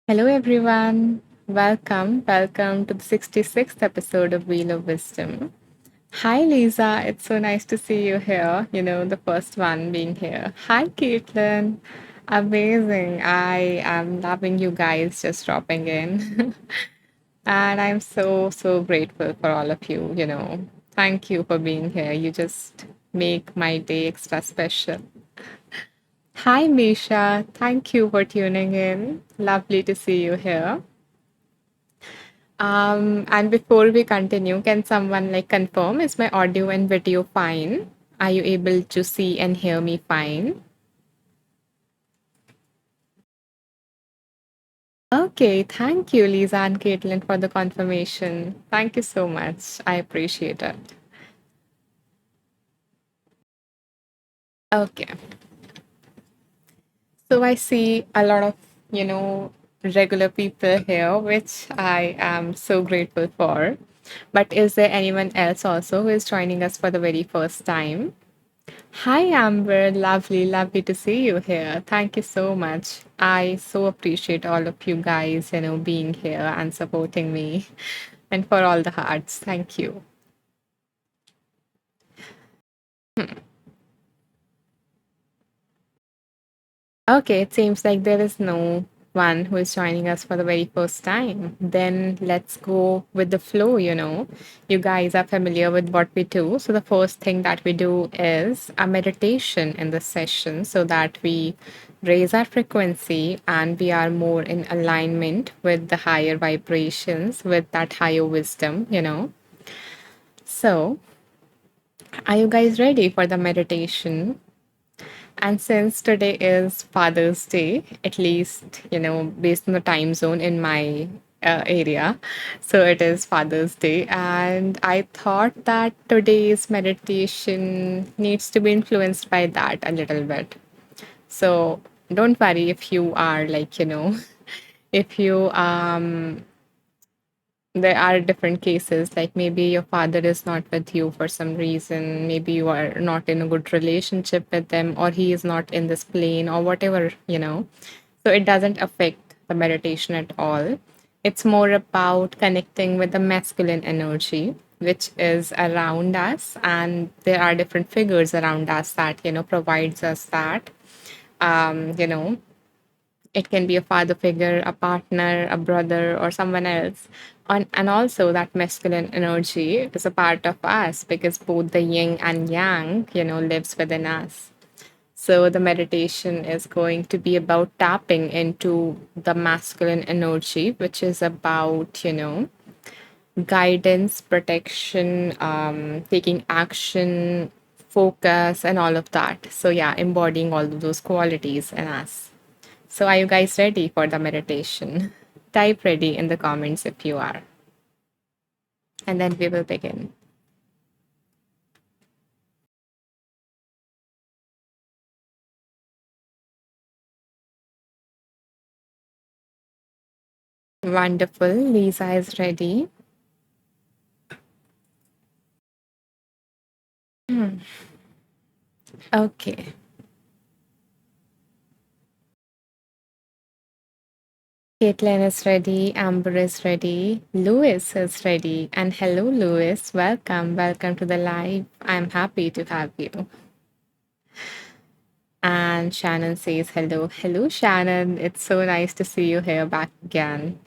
Hello, everyone. Welcome to the 66th episode of Wheel of Wisdom. Hi, Lisa. It's so nice to see you here. The first one being here. Hi, Caitlin. Amazing. I am loving you guys just dropping in. And I'm so grateful for all of you. Thank you for being here. You just make my day extra special. Hi, Misha. Thank you for tuning in. Lovely to see you here. And before we continue, can someone confirm is my audio and video fine? Are you able to see and hear me fine? Okay, thank you, Lisa and Caitlin, for the confirmation. Thank you so much. I appreciate it. Okay, so I see a lot of, you know, regular people here, which I am so grateful for. But is there anyone else also who is joining us for the very first time? Hi, Amber. Lovely to see you here. Thank you so much. I so appreciate all of you guys, being here and supporting me and for all the hearts. Thank you. Okay, it seems like there is no one who is joining us for the very first time. Then let's go with the flow. You guys are familiar with what we do. So, the first thing that we do is a meditation in the session so that we raise our frequency and we are more in alignment with the higher vibrations, with that higher wisdom. So, are you guys ready for the meditation? And since today is Father's Day, at least, based on the time zone in my area, so it is Father's Day. And I thought that today's meditation needs to be influenced by that a little bit. So don't worry if you are if you there are different cases, like maybe your father is not with you for some reason, maybe you are not in a good relationship with them, or he is not in this plane, or whatever. So it doesn't affect the meditation at all. It's more about connecting with the masculine energy which is around us, and there are different figures around us that provides us that um you know it can be a father figure, a partner, a brother, or someone else. And also, that masculine energy is a part of us because both the yin and yang, lives within us. So, the meditation is going to be about tapping into the masculine energy, which is about, guidance, protection, taking action, focus, and all of that. So, yeah, embodying all of those qualities in us. So, are you guys ready for the meditation? Type ready in the comments if you are, and then we will begin. Wonderful. Lisa is ready. Hmm. Okay. Caitlin is ready. Amber is ready. Lewis is ready. And hello, Lewis. Welcome. Welcome to the live. I'm happy to have you. And Shannon says hello. Hello, Shannon. It's so nice to see you here back again.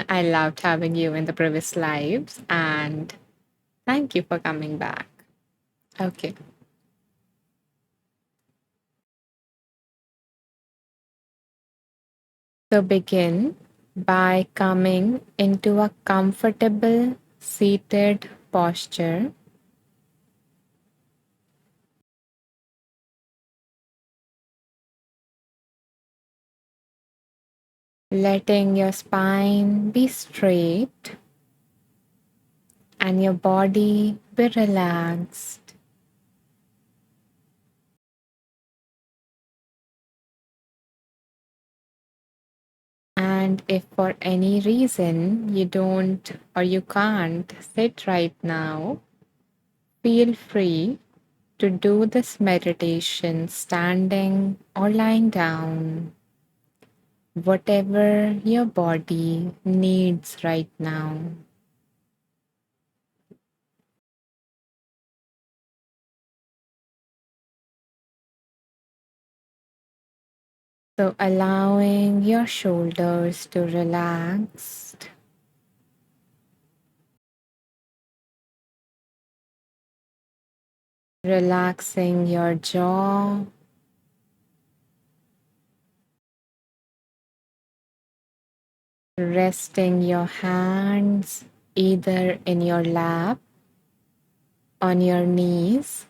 I loved having you in the previous lives. And thank you for coming back. Okay. So begin by coming into a comfortable seated posture, letting your spine be straight and your body be relaxed. And if for any reason you don't or you can't sit right now, feel free to do this meditation standing or lying down. whatever your body needs right now. So, allowing your shoulders to relax, relaxing your jaw, resting your hands either in your lap, on your knees,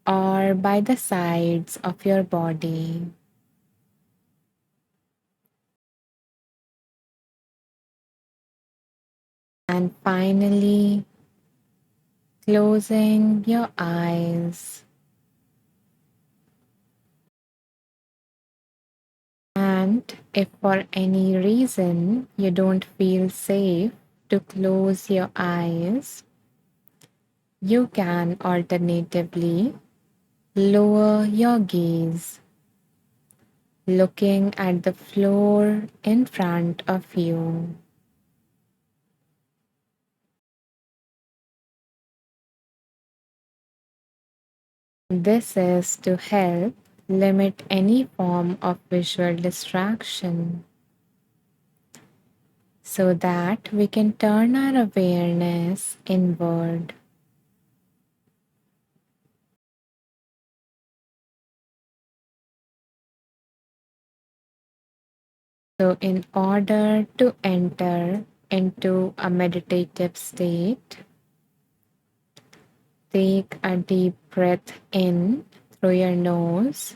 or by the sides of your body. And finally, closing your eyes. And if for any reason you don't feel safe to close your eyes, you can alternatively lower your gaze, looking at the floor in front of you. This is to help limit any form of visual distraction so that we can turn our awareness inward. So, in order to enter into a meditative state, take a deep breath in through your nose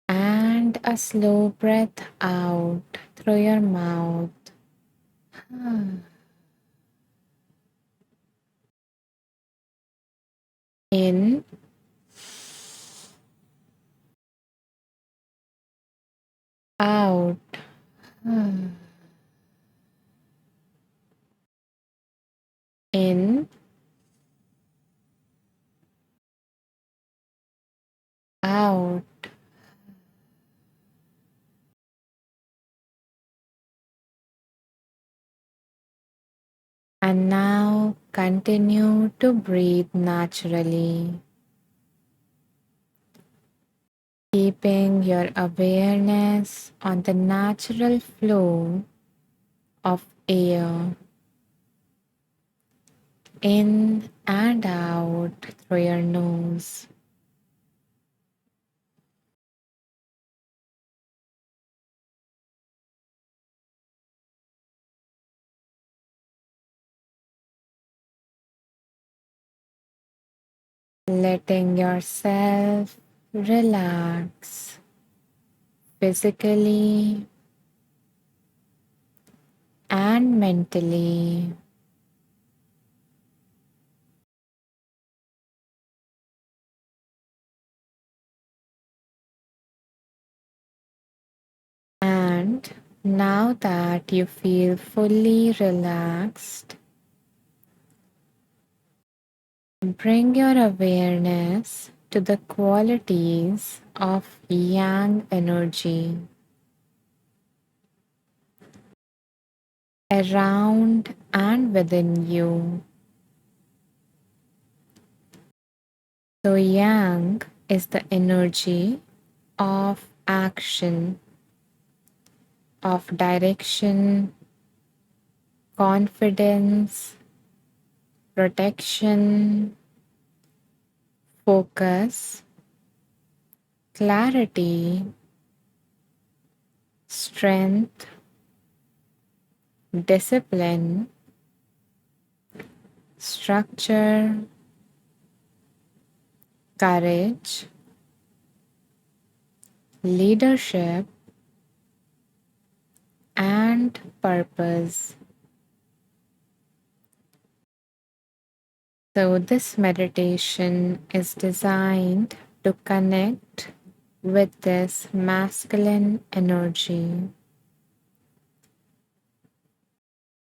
and a slow breath out through your mouth. In, out, in, out. And now continue to breathe naturally, keeping your awareness on the natural flow of air in and out through your nose. Letting yourself relax physically and mentally. And now that you feel fully relaxed, bring your awareness to the qualities of yang energy around and within you. So, yang is the energy of action, of direction, confidence, protection, focus, clarity, strength, discipline, structure, courage, leadership, and purpose. So, this meditation is designed to connect with this masculine energy.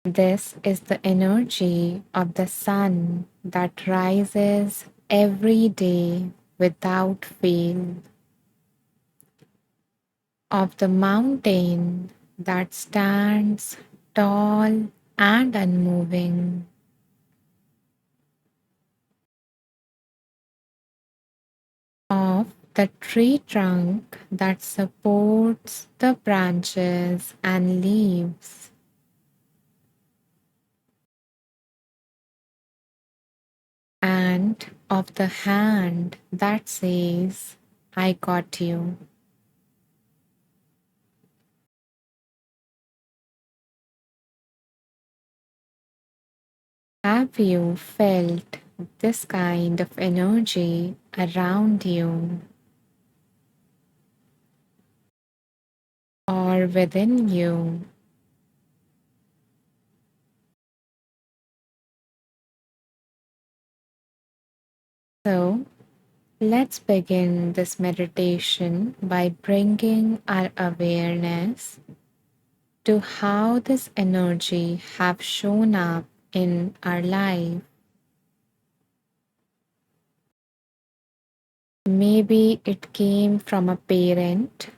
This is the energy of the sun that rises every day without fail. of the mountain that stands tall and unmoving, of the tree trunk that supports the branches and leaves, and of the hand that says, I got you. Have you felt this kind of energy around you or within you? So, let's begin this meditation by bringing our awareness to how this energy have shown up in our life. Maybe it came from a parent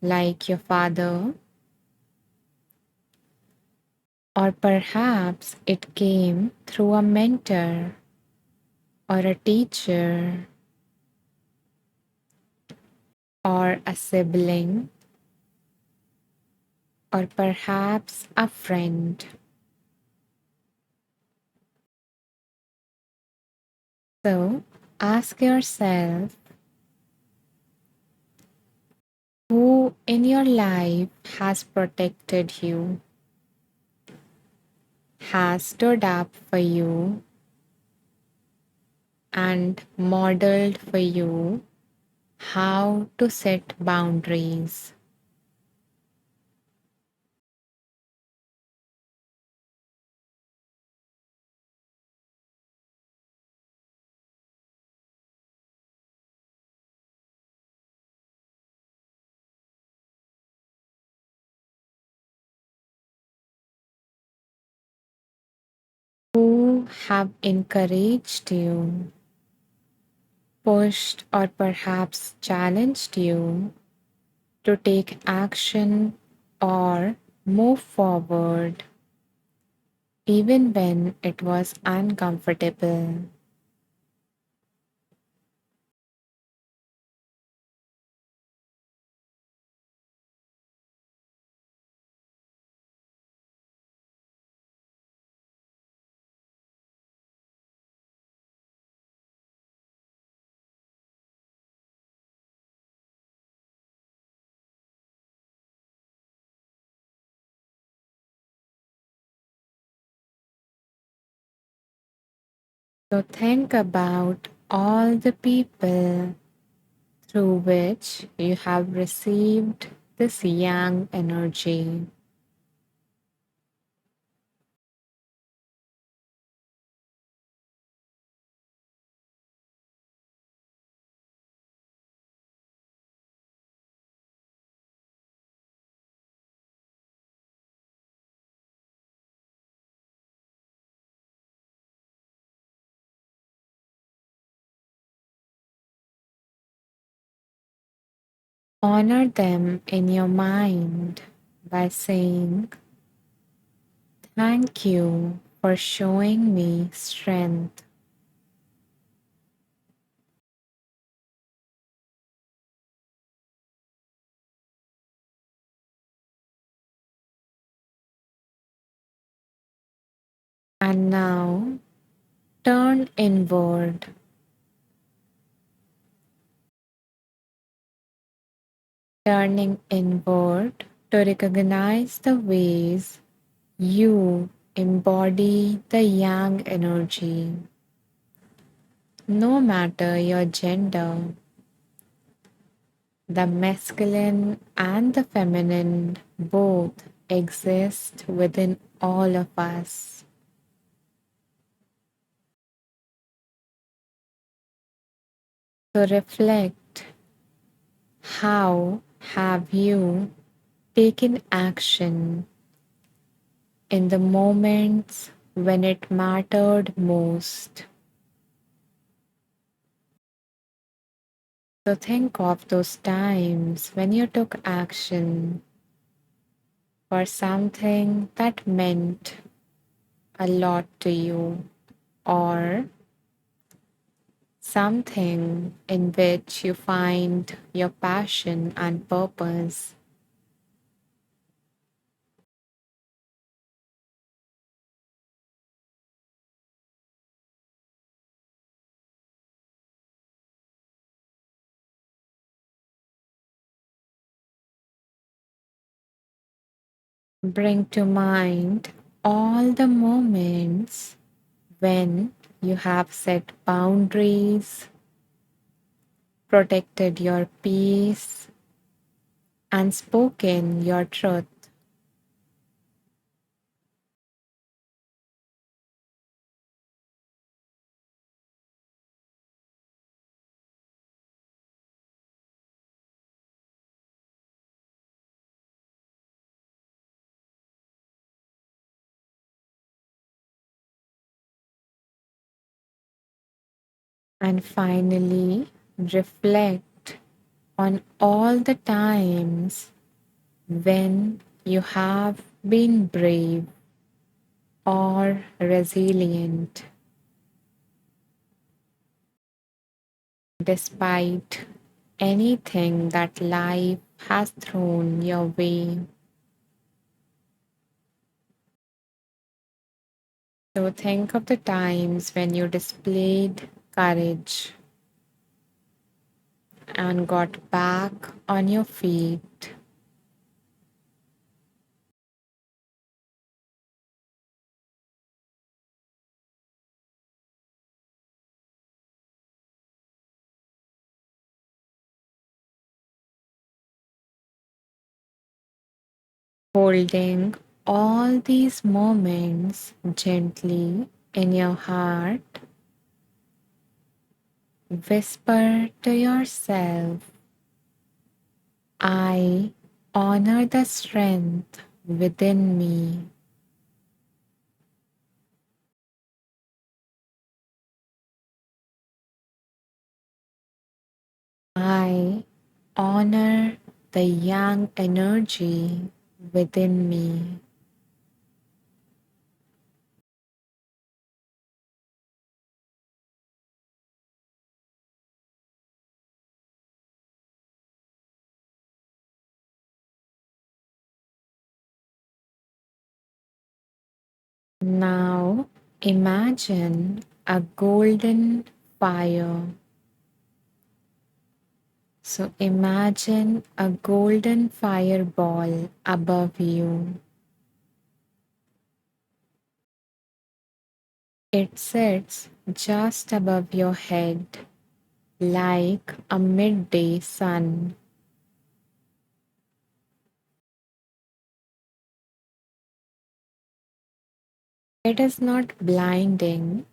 like your father, or perhaps it came through a mentor or a teacher or a sibling or perhaps a friend. So ask yourself, who in your life has protected you, has stood up for you, and modeled for you how to set boundaries? Who have encouraged you, pushed, or perhaps challenged you to take action or move forward even when it was uncomfortable? So think about all the people through which you have received this yang energy. Honor them in your mind by saying, thank you for showing me strength. And now turn inward, turning inward to recognize the ways you embody the yang energy. No matter your gender, the masculine and the feminine both exist within all of us. So reflect, how have you taken action in the moments when it mattered most? So think of those times when you took action for something that meant a lot to you, or something in which you find your passion and purpose. Bring to mind all the moments when you have set boundaries, protected your peace, and spoken your truth. And finally, reflect on all the times when you have been brave or resilient despite anything that life has thrown your way. So think of the times when you displayed courage and got back on your feet. Holding all these moments gently in your heart, whisper to yourself, I honor the strength within me. I honor the young energy within me. Now imagine a golden fire. So imagine a golden fireball above you. It sits just above your head like a midday sun. It is not blinding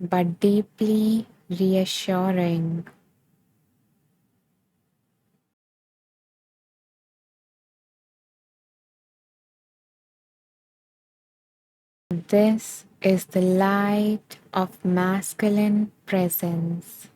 but deeply reassuring. This is the light of masculine presence.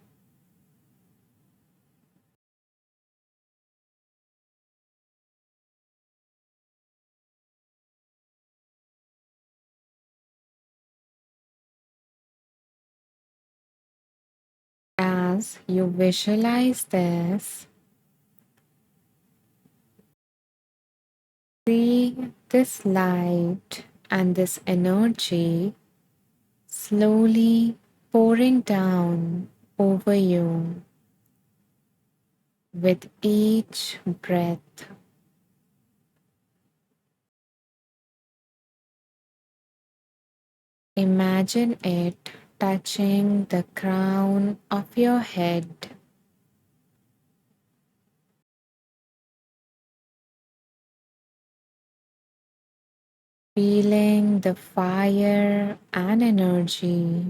As you visualize this, see this light and this energy slowly pouring down over you with each breath. Imagine it touching the crown of your head, feeling the fire and energy.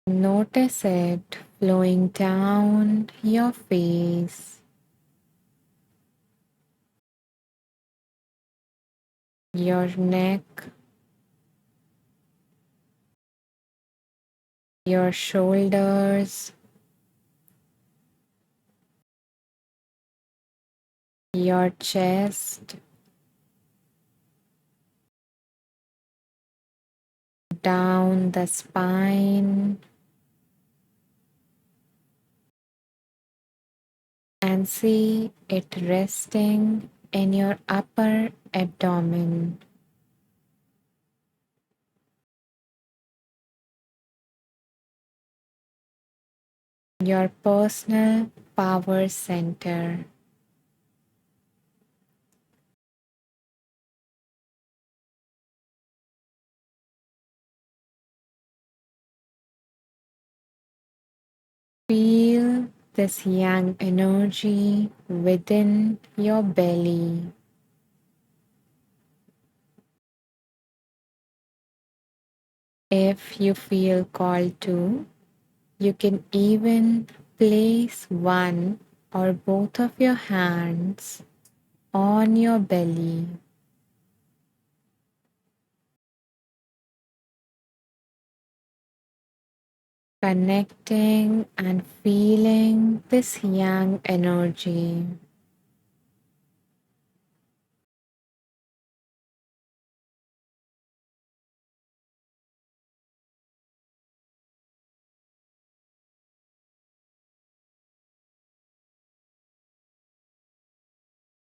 Notice it flowing down your face, your neck, your shoulders, your chest, down the spine, and see it resting in your upper abdomen, your personal power center. Feel this yang energy within your belly. If you feel called to, you can even place one or both of your hands on your belly, connecting and feeling this yang energy.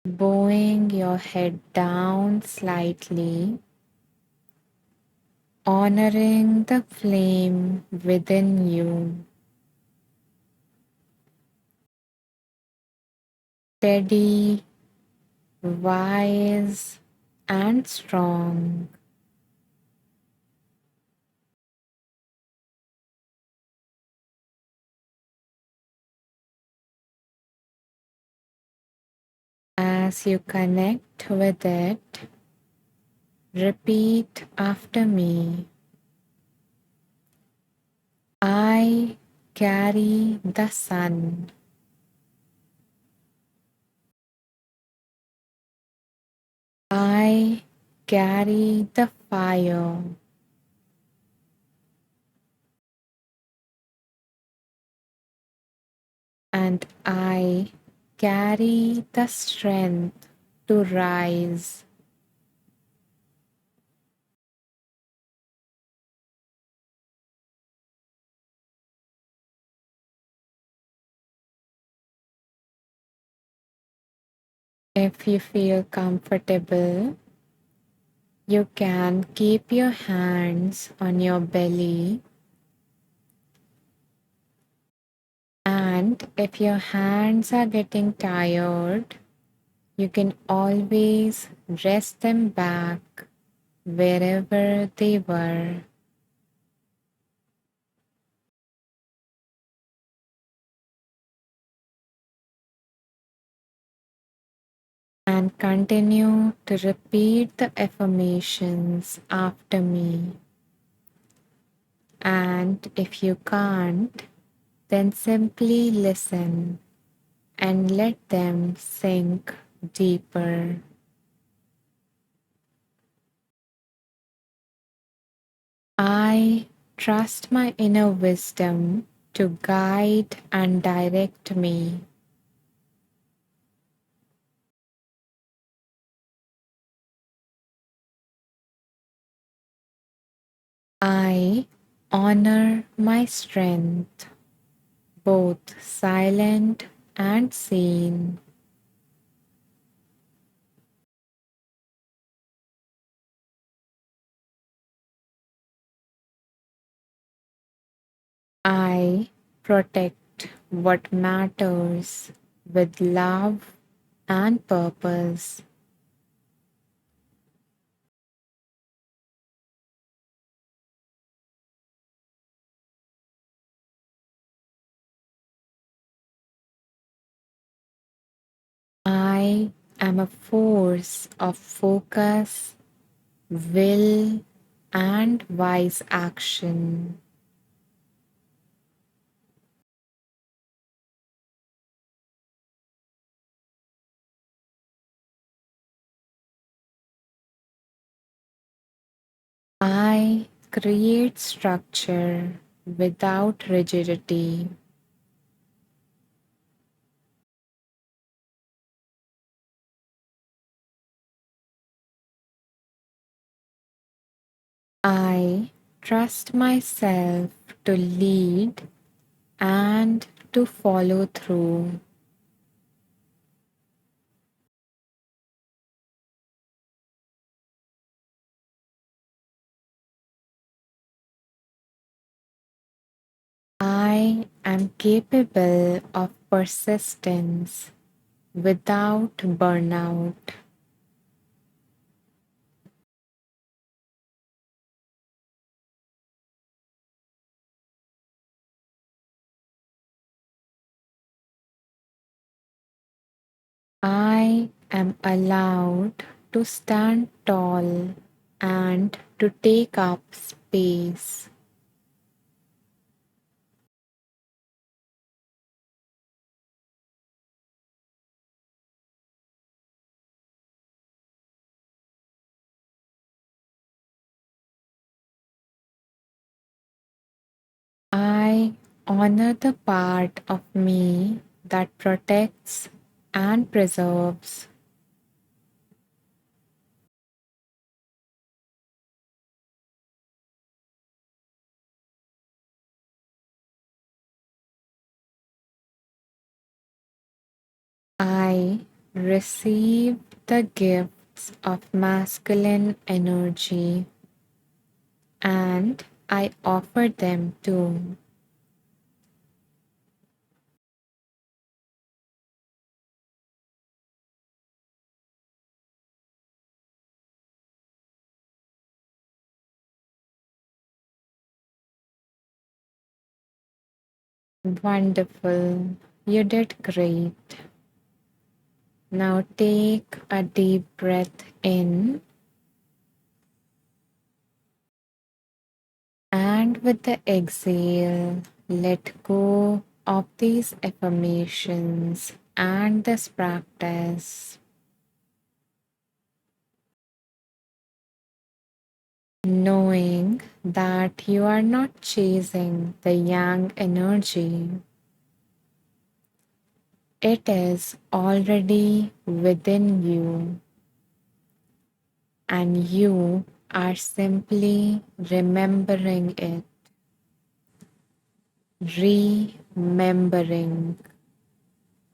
Bowing your head down slightly, honoring the flame within you. Steady, wise, and strong. As you connect with it, repeat after me. I carry the sun. I carry the fire. And I carry the strength to rise. If you feel comfortable, you can keep your hands on your belly, and if your hands are getting tired, you can always rest them back wherever they were. And continue to repeat the affirmations after me. And if you can't, then simply listen and let them sink deeper. I trust my inner wisdom to guide and direct me. I honor my strength, both silent and seen. I protect what matters with love and purpose. I am a force of focus, will, and wise action. I create structure, without rigidity. I trust myself to lead and to follow through. I am capable of persistence without burnout. I am allowed to stand tall and to take up space. I honor the part of me that protects and preserves. I receive the gifts of masculine energy and I offer them too. Wonderful. You did great. Now take a deep breath in and with the exhale, let go of these affirmations and this practice, knowing that you are not chasing the yang energy. It is already within you, and you are simply remembering it, remembering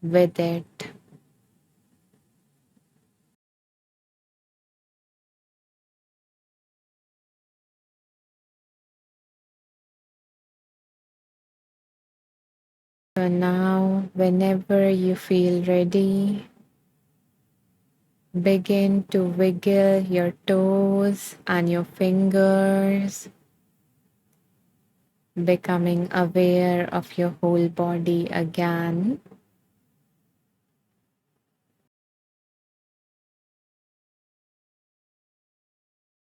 with it. So now, whenever you feel ready, begin to wiggle your toes and your fingers, becoming aware of your whole body again.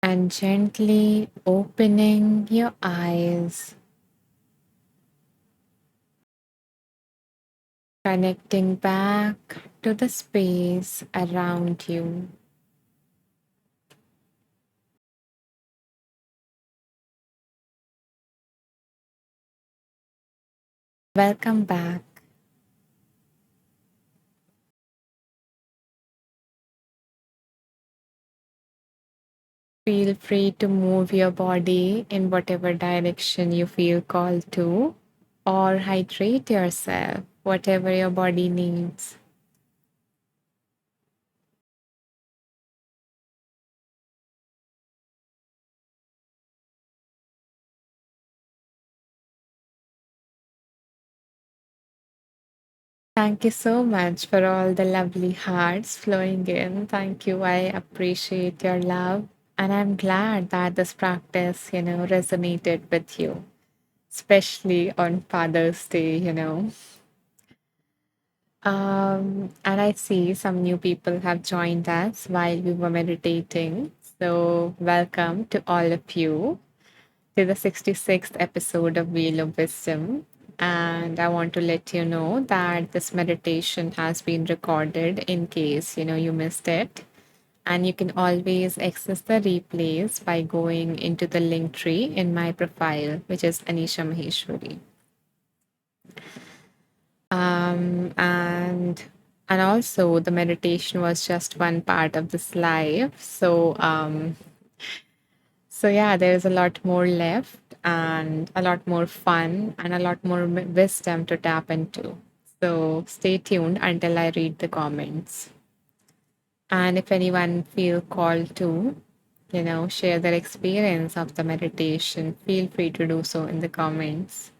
And gently opening your eyes, connecting back to the space around you. Welcome back. Feel free to move your body in whatever direction you feel called to, or hydrate yourself, whatever your body needs. Thank you so much for all the lovely hearts flowing in. Thank you. I appreciate your love. And I'm glad that this practice, resonated with you, especially on Father's Day. And I see some new people have joined us while we were meditating. So, welcome to all of you to the 66th episode of Wheel of Wisdom. And I want to let you know that this meditation has been recorded in case, you missed it. And you can always access the replays by going into the link tree in my profile, which is Anisha Maheshwari. And also the meditation was just one part of this live. So yeah, there's a lot more left and a lot more fun and a lot more wisdom to tap into. So stay tuned until I read the comments. And if anyone feel called to, share their experience of the meditation, feel free to do so in the comments.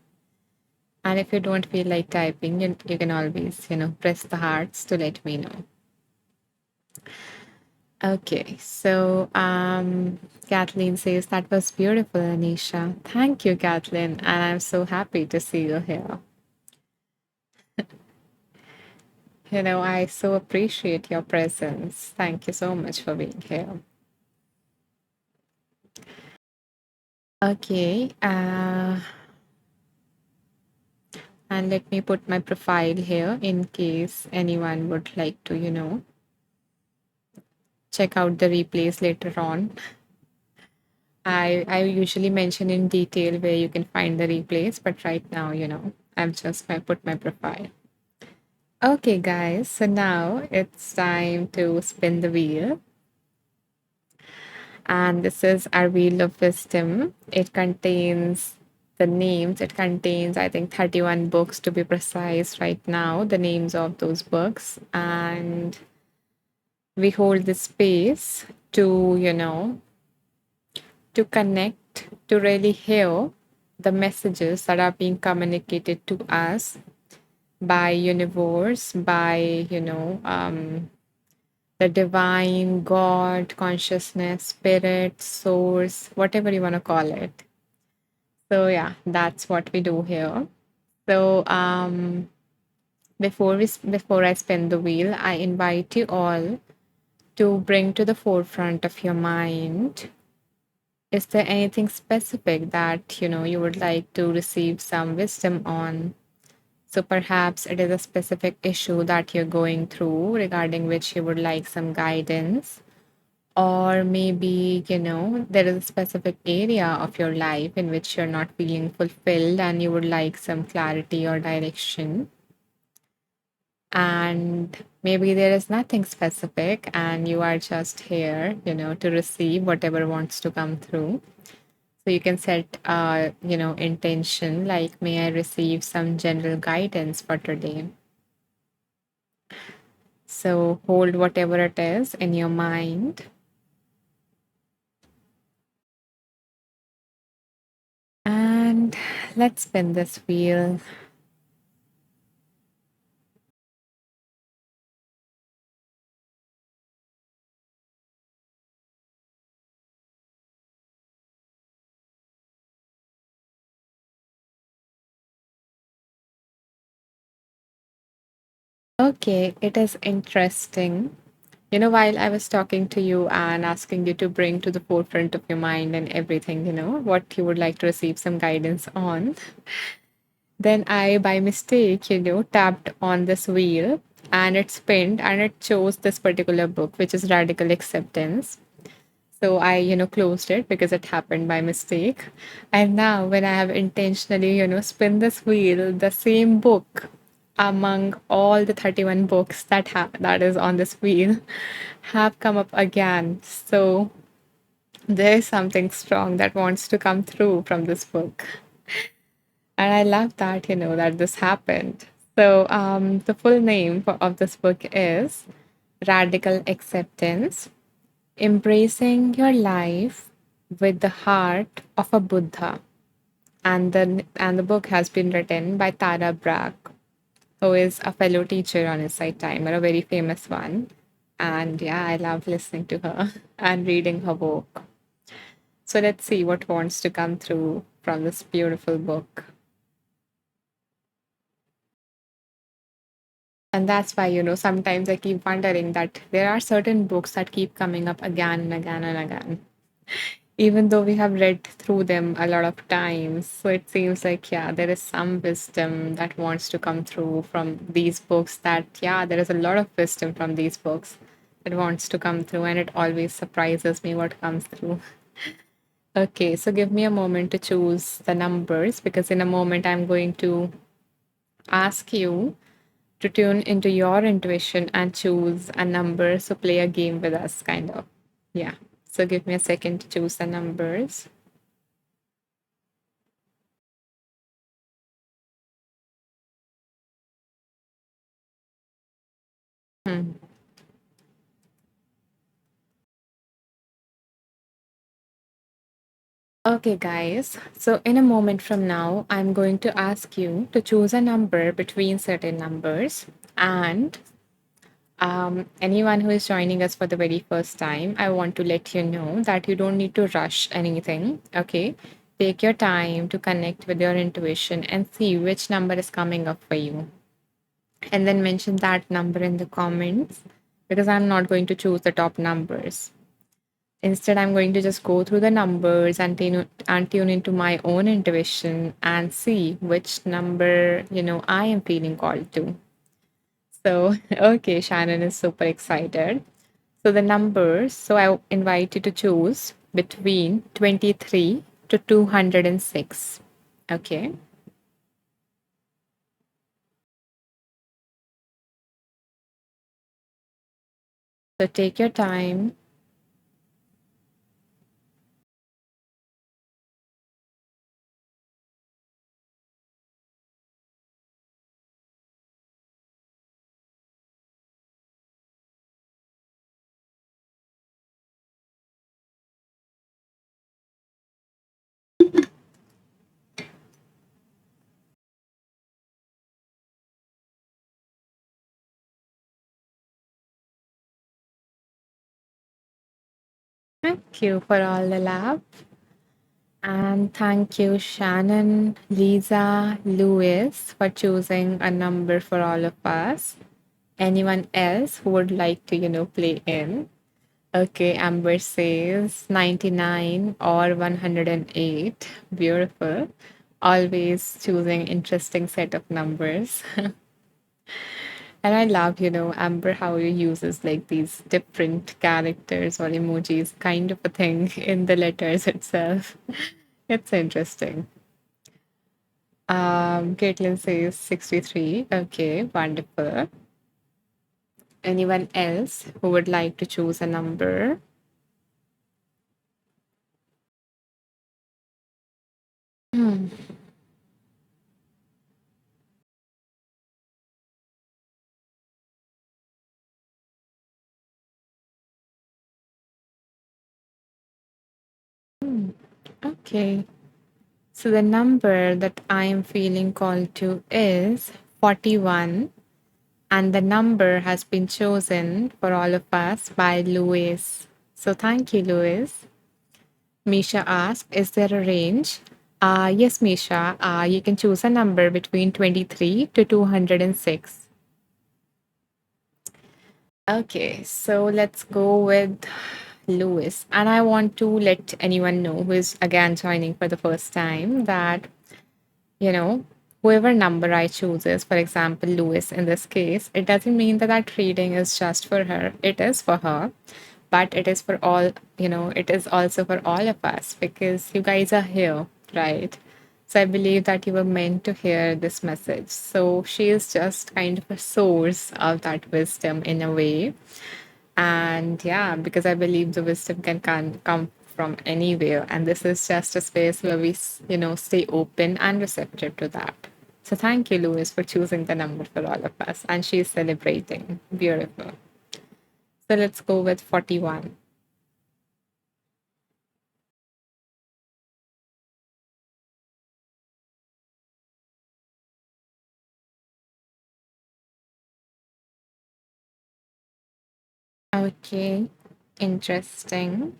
And if you don't feel like typing, you can always, press the hearts to let me know. Okay, so Kathleen says that was beautiful, Anisha. Thank you, Kathleen, and I'm so happy to see you here. I so appreciate your presence. Thank you so much for being here. Okay, and let me put my profile here in case anyone would like to, check out the replays later on. I usually mention in detail where you can find the replays, but right now, I've just put my profile. Okay, guys, so now it's time to spin the wheel. And this is our wheel of wisdom. It contains the names, it contains, I think, 31 books to be precise right now, the names of those books. And we hold the space to, to connect, to really hear the messages that are being communicated to us by universe, by, the divine, God, consciousness, spirit, source, whatever you want to call it. So yeah, that's what we do here. So before I spin the wheel, I invite you all to bring to the forefront of your mind, is there anything specific that you would like to receive some wisdom on? So perhaps it is a specific issue that you're going through regarding which you would like some guidance. Or maybe, there is a specific area of your life in which you're not feeling fulfilled and you would like some clarity or direction. And maybe there is nothing specific and you are just here, to receive whatever wants to come through. So you can set, intention like, may I receive some general guidance for today? So hold whatever it is in your mind. And let's spin this wheel. Okay, it is interesting. While I was talking to you and asking you to bring to the forefront of your mind and everything, what you would like to receive some guidance on, then I, by mistake, tapped on this wheel and it spinned and it chose this particular book, which is Radical Acceptance. So I, closed it because it happened by mistake. And now, when I have intentionally, spin this wheel, the same book among all the 31 books that is on this wheel have come up again. So there is something strong that wants to come through from this book. And I love that, that this happened. So the full name of this book is Radical Acceptance, Embracing Your Life with the Heart of a Buddha. And the book has been written by Tara Brach, who is a fellow teacher on Insight Timer, a very famous one. And yeah, I love listening to her and reading her book. So let's see what wants to come through from this beautiful book. And that's why, sometimes I keep wondering that there are certain books that keep coming up again and again and again, even though we have read through them a lot of times. So it seems like, yeah, there is some wisdom that wants to come through from these books, that, yeah, there is a lot of wisdom from these books It wants to come through and it always surprises me what comes through. Okay, so give me a moment to choose the numbers because in a moment I'm going to ask you to tune into your intuition and choose a number. So play a game with us, kind of. Yeah. So give me a second to choose the numbers. Hmm. Okay, guys. So, in a moment from now, I'm going to ask you to choose a number between certain numbers. And anyone who is joining us for the very first time, I want to let you know that you don't need to rush anything. Okay. Take your time to connect with your intuition and see which number is coming up for you. And then mention that number in the comments because I'm not going to choose the top numbers. Instead, I'm going to just go through the numbers and tune into my own intuition and see which number, I am feeling called to. So, okay, Shannon is super excited. So, the numbers, so I invite you to choose between 23 to 206. Okay. So, take your time. Thank you for all the love. And thank you, Shannon, Lisa, Lewis, for choosing a number for all of us. Anyone else who would like to, play in? Okay, Amber says 99 or 108. Beautiful. Always choosing interesting set of numbers. And I love, Amber, how you uses like these different characters or emojis kind of a thing in the letters itself. It's interesting. Caitlin says 63. Okay, wonderful. Anyone else who would like to choose a number? Hmm. Hmm. Okay. So the number that I am feeling called to is 41, and the number has been chosen for all of us by Louis. So thank you, Louis. Misha asked, is there a range? Yes, Misha. You can choose a number between 23 to 206. Okay, so let's go with Louis. And I want to let anyone know who is again joining for the first time that, you know, whoever number I choose is, for example, Louis in this case, it doesn't mean that that reading is just for her. It is for her, but it is for all, it is also for all of us because you guys are here, right? So I believe that you were meant to hear this message. So she is just kind of a source of that wisdom in a way. And yeah, because I believe the wisdom can come from anywhere. And this is just a space where we, stay open and receptive to that. So thank you, Louis, for choosing the number for all of us. And she's celebrating. Beautiful. So let's go with 41. Okay, interesting.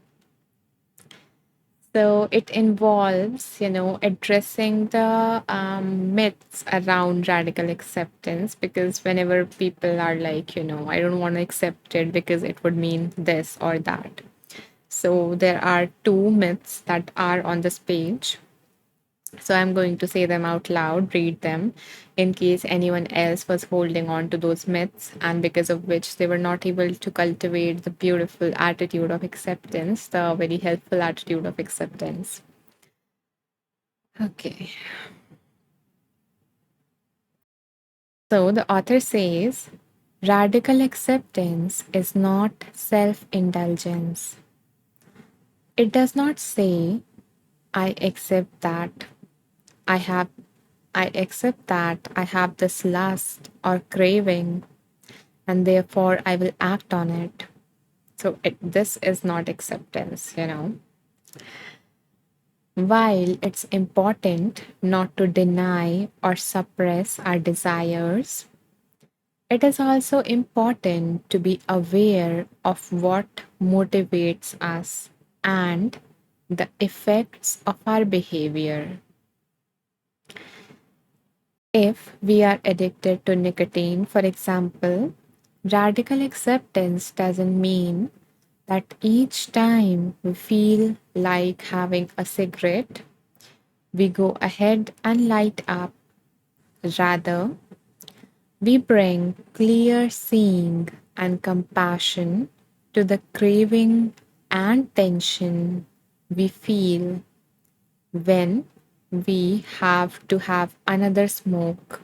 So it involves, addressing the myths around radical acceptance because whenever people are like, I don't want to accept it because it would mean this or that. So there are two myths that are on this page. So I'm going to say them out loud, read them, in case anyone else was holding on to those myths and because of which they were not able to cultivate the beautiful attitude of acceptance, the very helpful attitude of acceptance. Okay. So the author says radical acceptance is not self indulgence. It does not say, I accept that I have I accept that I have this lust or craving and therefore I will act on it. So this is not acceptance. While it's important not to deny or suppress our desires, it is also important to be aware of what motivates us and the effects of our behavior. If we are addicted to nicotine, for example, radical acceptance doesn't mean that each time we feel like having a cigarette, we go ahead and light up. Rather, we bring clear seeing and compassion to the craving and tension we feel when we have to have another smoke.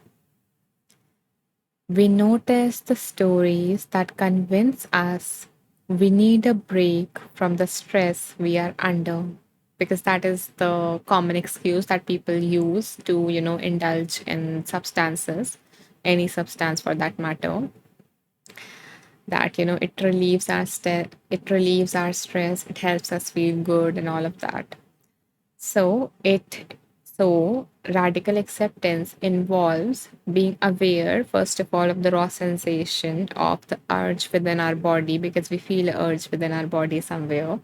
We notice the stories that convince us we need a break from the stress we are under, because that is the common excuse that people use to, indulge in substances, any substance for that matter, that, it relieves our stress, it helps us feel good and all of that. So it so radical acceptance involves being aware, first of all, of the raw sensation of the urge within our body, because we feel a urge within our body somewhere,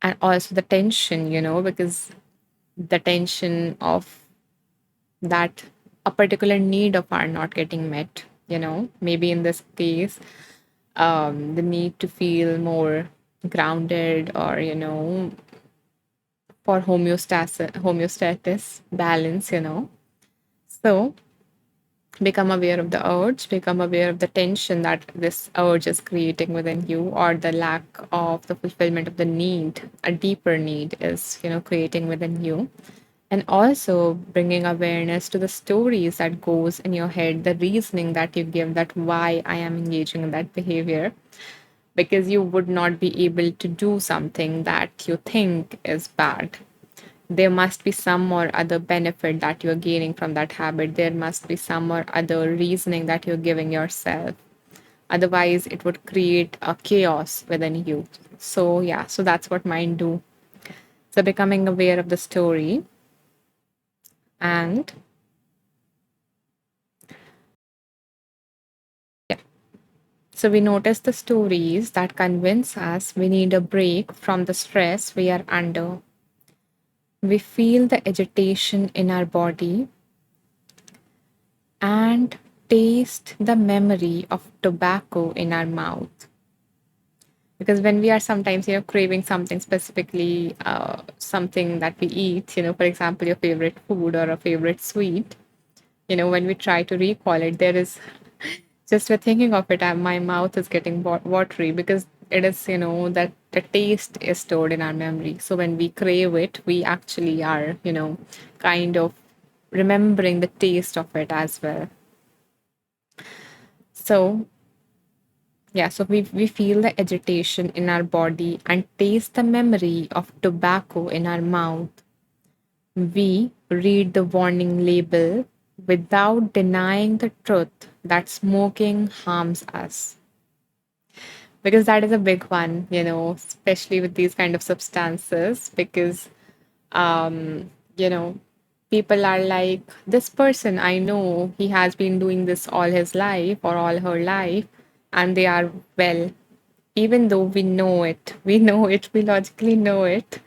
and also the tension, because the tension of that a particular need of our not getting met. Maybe in this case, the need to feel more grounded, or for homeostasis balance. So become aware of the urge, become aware of the tension that this urge is creating within you, or the lack of the fulfillment of the need, a deeper need is, creating within you. And also bringing awareness to the stories that goes in your head, the reasoning that you give, that why I am engaging in that behavior, because you would not be able to do something that you think is bad. There must be some or other benefit that you're gaining from that habit. There must be some or other reasoning that you're giving yourself. Otherwise, it would create a chaos within you. So, yeah, so that's what mine do. So, becoming aware of the story, and yeah, so we notice the stories that convince us we need a break from the stress we are under. We feel the agitation in our body and taste the memory of tobacco in our mouth. Because when we are sometimes, craving something specifically, something that we eat, for example, your favorite food or a favorite sweet, when we try to recall it, there is just with thinking of it, my mouth is getting watery, because it is, that the taste is stored in our memory. So when we crave it, we actually are, kind of remembering the taste of it as well. So, yeah, so we feel the agitation in our body and taste the memory of tobacco in our mouth. We read the warning label without denying the truth that smoking harms us. Because that is a big one, especially with these kind of substances, because you know, people are like, this person, I know he has been doing this all his life or all her life, and they are well. Even though we know it, we logically know it,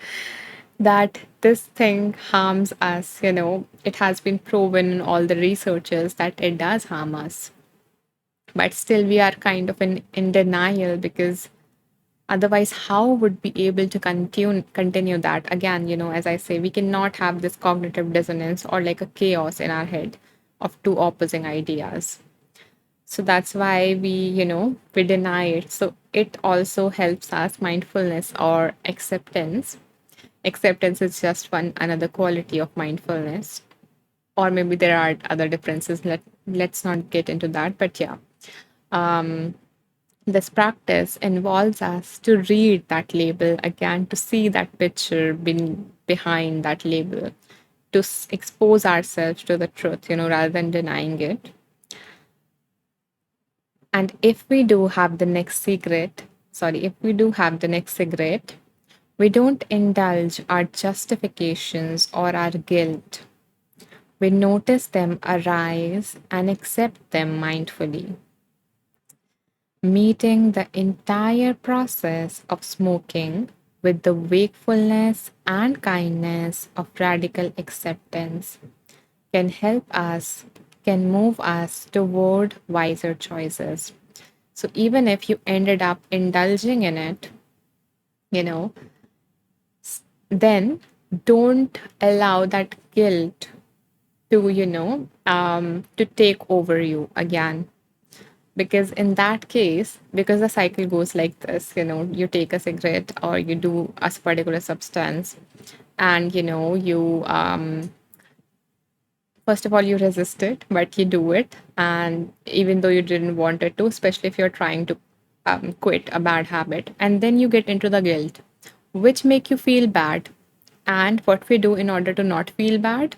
that this thing harms us, it has been proven in all the researches that it does harm us. But still, we are kind of in denial, because Otherwise, how would we able to continue that? Again, as I say, we cannot have this cognitive dissonance or like a chaos in our head of two opposing ideas. So that's why we deny it. So it also helps us mindfulness or acceptance. Acceptance is just one another quality of mindfulness, or maybe there are other differences. Let's not get into that, but yeah, um, this practice involves us to read that label again, to see that picture behind that label, to expose ourselves to the truth, rather than denying it. And if we do have the next secret, sorry, if we do have the next cigarette, we don't indulge our justifications or our guilt. We notice them arise and accept them mindfully, meeting the entire process of smoking with the wakefulness and kindness of radical acceptance can help us, can move us toward wiser choices. So even if you ended up indulging in it, you know, then don't allow that guilt to, to take over you again. Because in that case, because the cycle goes like this, you take a cigarette or you do a particular substance, and you first of all you resist it, but you do it, and even though you didn't want it to, especially if you're trying to quit a bad habit, and then you get into the guilt, which make you feel bad. And what we do in order to not feel bad,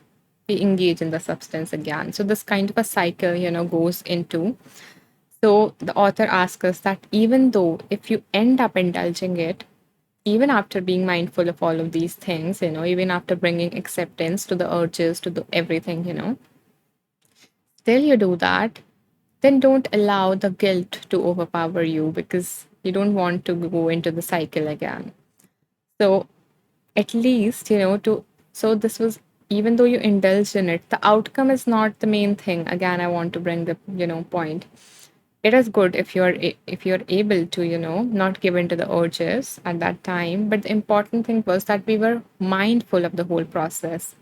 we engage in the substance again. So this kind of a cycle goes into. So the author asks us that even though if you end up indulging it, even after being mindful of all of these things, even after bringing acceptance to the urges, to the everything, still you do that, then don't allow the guilt to overpower you, because you don't want to go into the cycle again. So at least, so this was, even though you indulged in it, the outcome is not the main thing. Again, I want to bring the, point. It is good if if you're able to not give in to the urges at that time, but the important thing was that we were mindful of the whole process.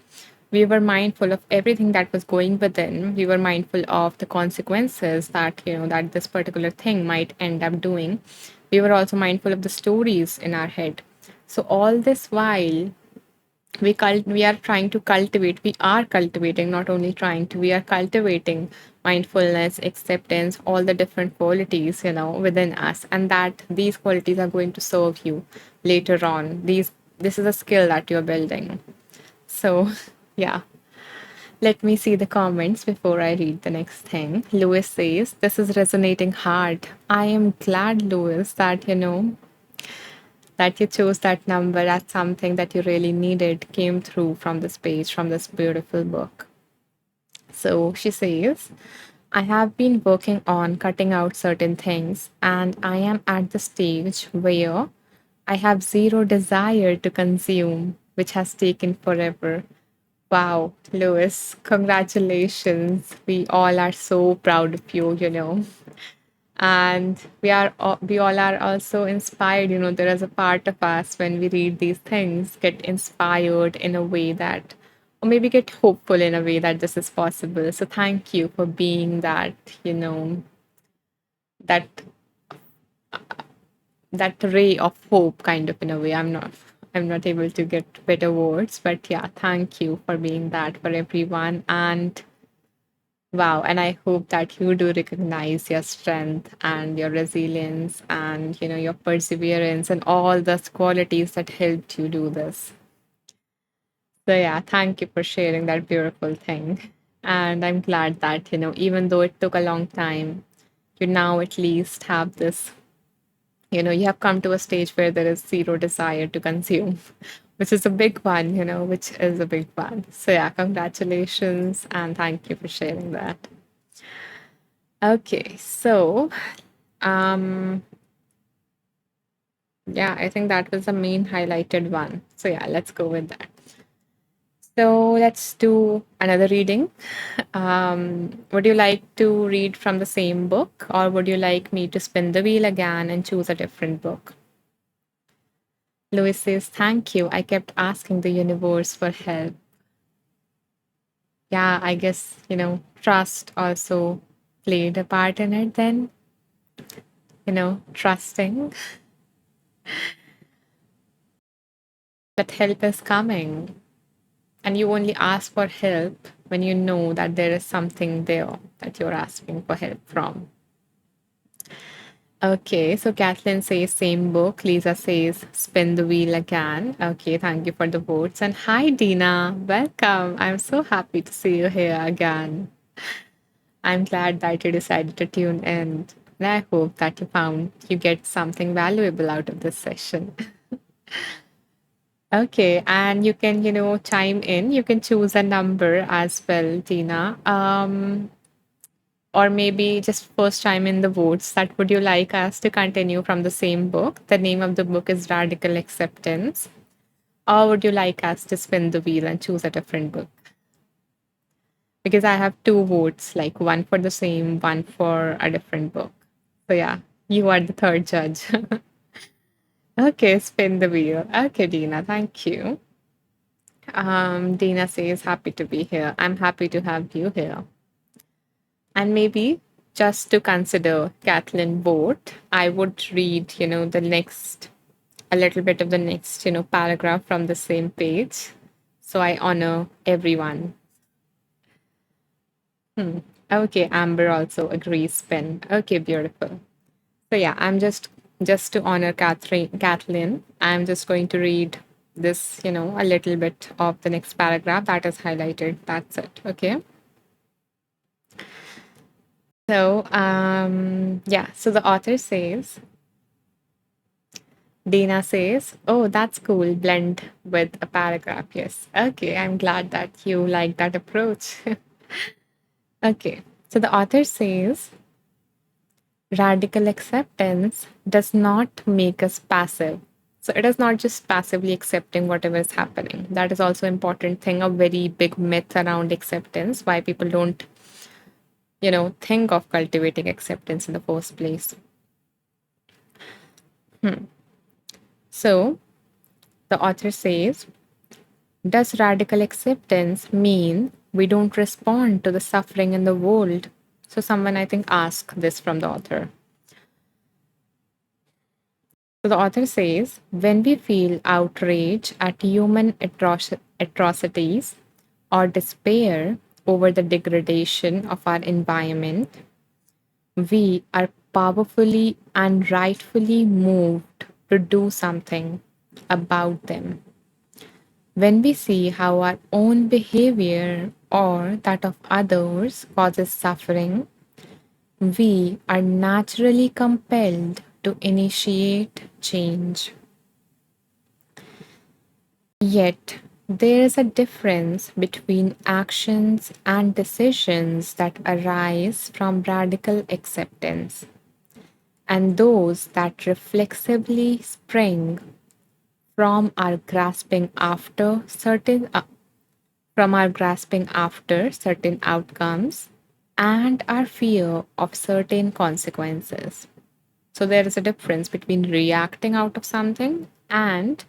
We were mindful of everything that was going within. We were mindful of the consequences that that this particular thing might end up doing. We were also mindful of the stories in our head. So all this while we are trying to cultivate, we are cultivating, not only trying to, we are cultivating mindfulness, acceptance, all the different qualities within us, and that these qualities are going to serve you later on. This is a skill that you're building. So yeah, let me see the comments before I read the next thing. Lewis says, this is resonating hard. I am glad, Lewis, that that you chose that number as something that you really needed came through from this page, from this beautiful book. So she says, I have been working on cutting out certain things, and I am at the stage where I have zero desire to consume, which has taken forever. Wow, Lewis, congratulations. We all are so proud of you. And we all are also inspired. There is a part of us when we read these things get inspired in a way that, or maybe get hopeful in a way that this is possible. So thank you for being that, that that ray of hope, kind of, in a way. I'm not able to get better words, but yeah, thank you for being that for everyone. And wow. And I hope that you do recognize your strength and your resilience and, your perseverance and all those qualities that helped you do this. So, yeah, thank you for sharing that beautiful thing. And I'm glad that, even though it took a long time, you now at least have this, you have come to a stage where there is zero desire to consume, which is a big one, which is a big one. So, yeah, congratulations and thank you for sharing that. Okay, so um yeah, I think that was the main highlighted one. So yeah, let's go with that. So let's do another reading. Would you like to read from the same book, or would you like me to spin the wheel again and choose a different book? Louis says, thank you. I kept asking the universe for help. Yeah, I guess, trust also played a part in it then, trusting that help is coming. And you only ask for help when you know that there is something there that you're asking for help from. Okay, so Kathleen says same book. Lisa says spin the wheel again. Okay, thank you for the votes. And hi, Dina. Welcome. I'm so happy to see you here again. I'm glad that you decided to tune in. And I hope that you get something valuable out of this session. Okay, and you can, chime in. You can choose a number as well, Tina. Or maybe just first chime in the votes. That would you like us to continue from the same book? The name of the book is Radical Acceptance. Or would you like us to spin the wheel and choose a different book? Because I have two votes, like one for the same, one for a different book. So yeah, you are the third judge. Okay, spin the wheel. Okay, Dina, thank you. Dina says, happy to be here. I'm happy to have you here. And maybe just to consider Kathleen vote, I would read, the next, a little bit of the next, paragraph from the same page. So I honor everyone. Hmm. Okay, Amber also agrees, spin. Okay, beautiful. So yeah, just to honor Kathleen, I'm just going to read this, a little bit of the next paragraph that is highlighted. That's it. Okay. So yeah, so the author says, Dina says, oh, that's cool. Blend with a paragraph. Yes. Okay, I'm glad that you like that approach. Okay. So the author says, radical acceptance does not make us passive. So it is not just passively accepting whatever is happening. That is also important thing, a very big myth around acceptance, why people don't, think of cultivating acceptance in the first place. So the author says, does radical acceptance mean we don't respond to the suffering in the world? So someone I think asked this from the author. So the author says, when we feel outrage at human atrocities or despair over the degradation of our environment, we are powerfully and rightfully moved to do something about them. When we see how our own behavior or that of others causes suffering, we are naturally compelled to initiate change. Yet, there is a difference between actions and decisions that arise from radical acceptance and those that reflexively spring from our grasping after certain outcomes and our fear of certain consequences. So there is a difference between reacting out of something and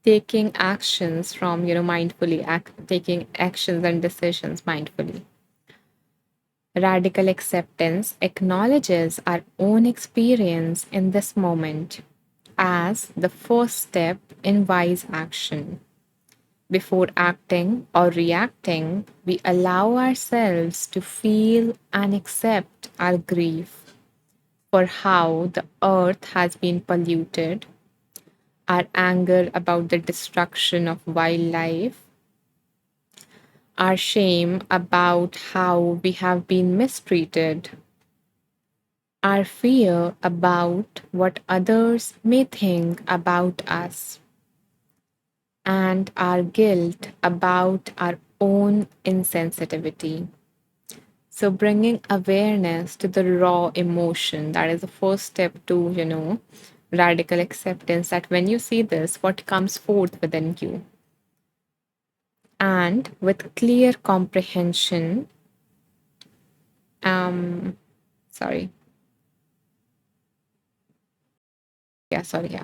taking actions from, mindfully, taking actions and decisions mindfully. Radical acceptance acknowledges our own experience in this moment as the first step in wise action. Before acting or reacting, we allow ourselves to feel and accept our grief for how the earth has been polluted, our anger about the destruction of wildlife, our shame about how we have been mistreated, our fear about what others may think about us, and our guilt about our own insensitivity. So, bringing awareness to the raw emotion, that is the first step to, radical acceptance. That when you see this, what comes forth within you? And with clear comprehension, um, sorry, yeah, sorry, yeah.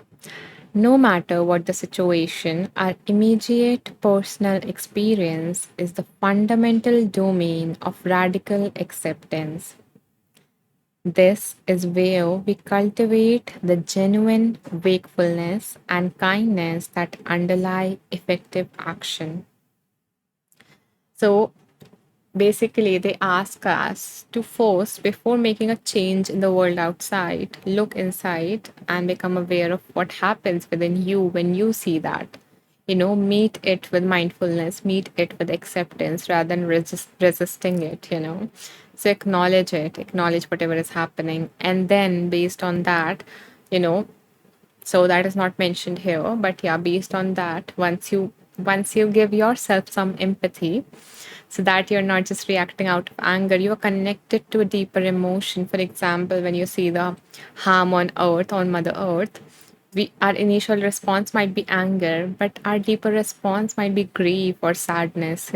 No matter what the situation, our immediate personal experience is the fundamental domain of radical acceptance. This is where we cultivate the genuine wakefulness and kindness that underlie effective action. So, basically, they ask us to first, before making a change in the world outside, look inside and become aware of what happens within you when you see that. Meet it with mindfulness, meet it with acceptance rather than resisting it. So acknowledge it, acknowledge whatever is happening. And then based on that, you know, so that is not mentioned here, but yeah, based on that, once you give yourself some empathy, so that you're not just reacting out of anger, you're connected to a deeper emotion. For example, when you see the harm on earth, on mother earth, our initial response might be anger, but our deeper response might be grief or sadness.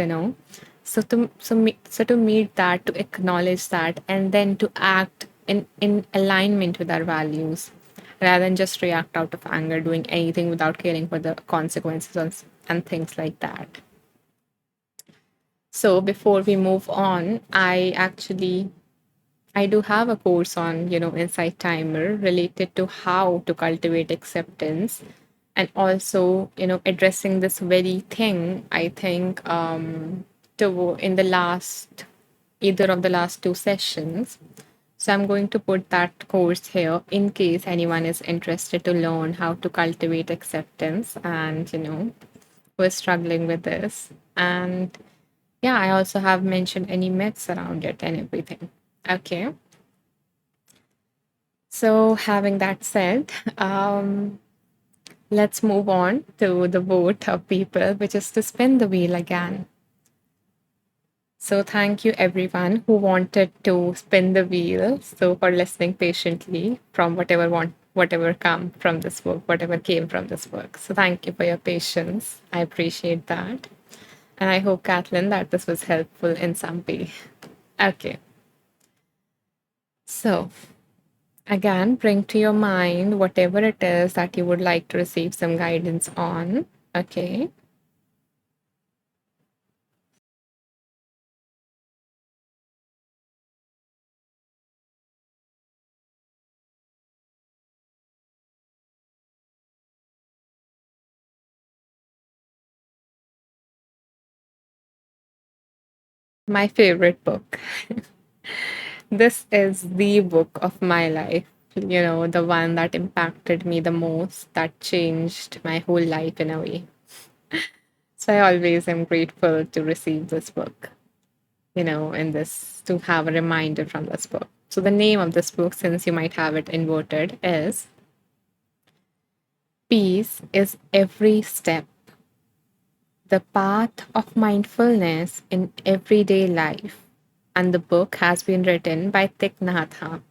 So to meet that, to acknowledge that, and then to act in alignment with our values, rather than just react out of anger, doing anything without caring for the consequences and things like that. So before we move on, I do have a course on, Insight Timer related to how to cultivate acceptance, and also, addressing this very thing, I think, to in the last either of the last two sessions. So I'm going to put that course here in case anyone is interested to learn how to cultivate acceptance and, who is struggling with this. And yeah, I also have mentioned any myths around it and everything. Okay. So, having that said, let's move on to the vote of people, which is to spin the wheel again. So, thank you everyone who wanted to spin the wheel. So, for listening patiently from whatever come from this book, whatever came from this book. So, thank you for your patience. I appreciate that, and I hope, Kathleen, that this was helpful in some way. Okay, so again, bring to your mind whatever it is that you would like to receive some guidance on. Okay. My favorite book. This is the book of my life, the one that impacted me the most, that changed my whole life in a way. So I always am grateful to receive this book, in this, to have a reminder from this book. So the name of this book, since you might have it inverted, is Peace is Every Step: The Path of Mindfulness in Everyday Life. And the book has been written by Thich Nhat Hanh.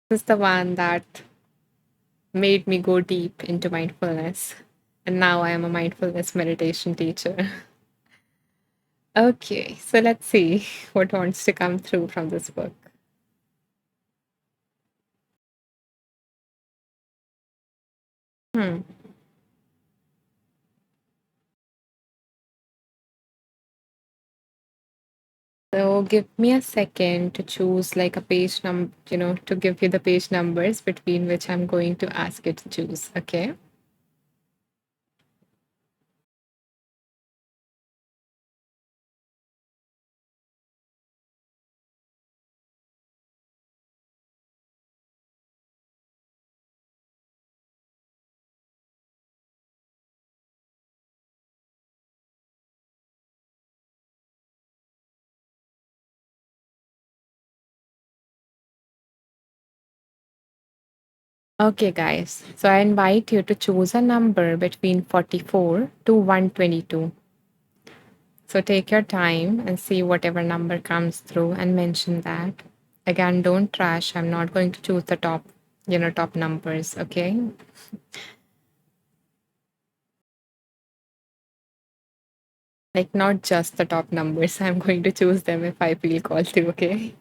This is the one that made me go deep into mindfulness. And now I am a mindfulness meditation teacher. Okay, so let's see what wants to come through from this book. Hmm. So give me a second to choose like a page number, to give you the page numbers between which I'm going to ask you to choose. Okay. Okay, guys. So I invite you to choose a number between 44 to 122. So take your time and see whatever number comes through and mention that. Again, don't trash. I'm not going to choose the top numbers. Okay. Like, not just the top numbers. I'm going to choose them if I feel called to. Okay.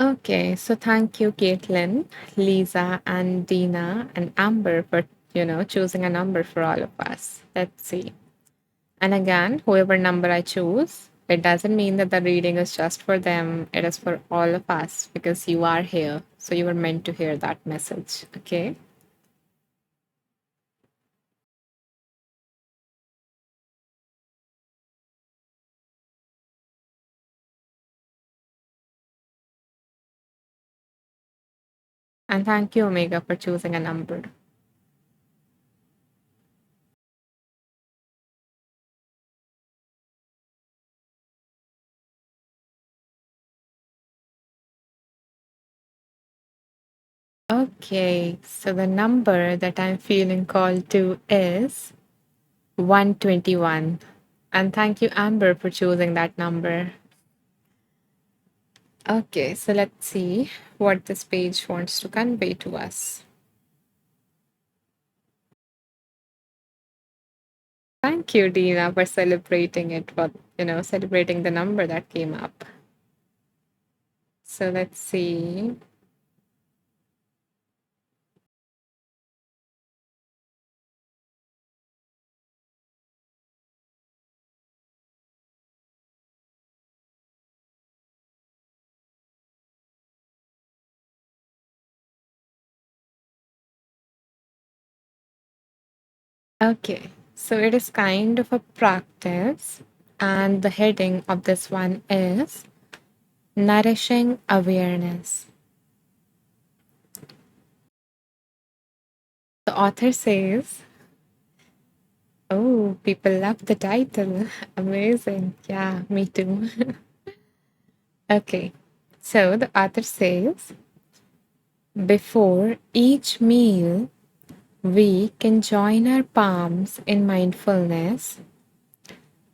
Okay, so thank you, Caitlin, Lisa, and Dina, and Amber for choosing a number for all of us. Let's see. And again, whoever number I choose, it doesn't mean that the reading is just for them. It is for all of us because you are here. So you were meant to hear that message. Okay. And thank you, Omega, for choosing a number. Okay. So the number that I'm feeling called to is 121. And thank you, Amber, for choosing that number. Okay. So let's see what this page wants to convey to us. Thank you, Dina, for celebrating it, for celebrating the number that came up. So let's see. Okay, so it is kind of a practice, and the heading of this one is Nourishing Awareness. The author says, oh, people love the title. Amazing. Yeah, me too. Okay, so the author says, before each meal, we can join our palms in mindfulness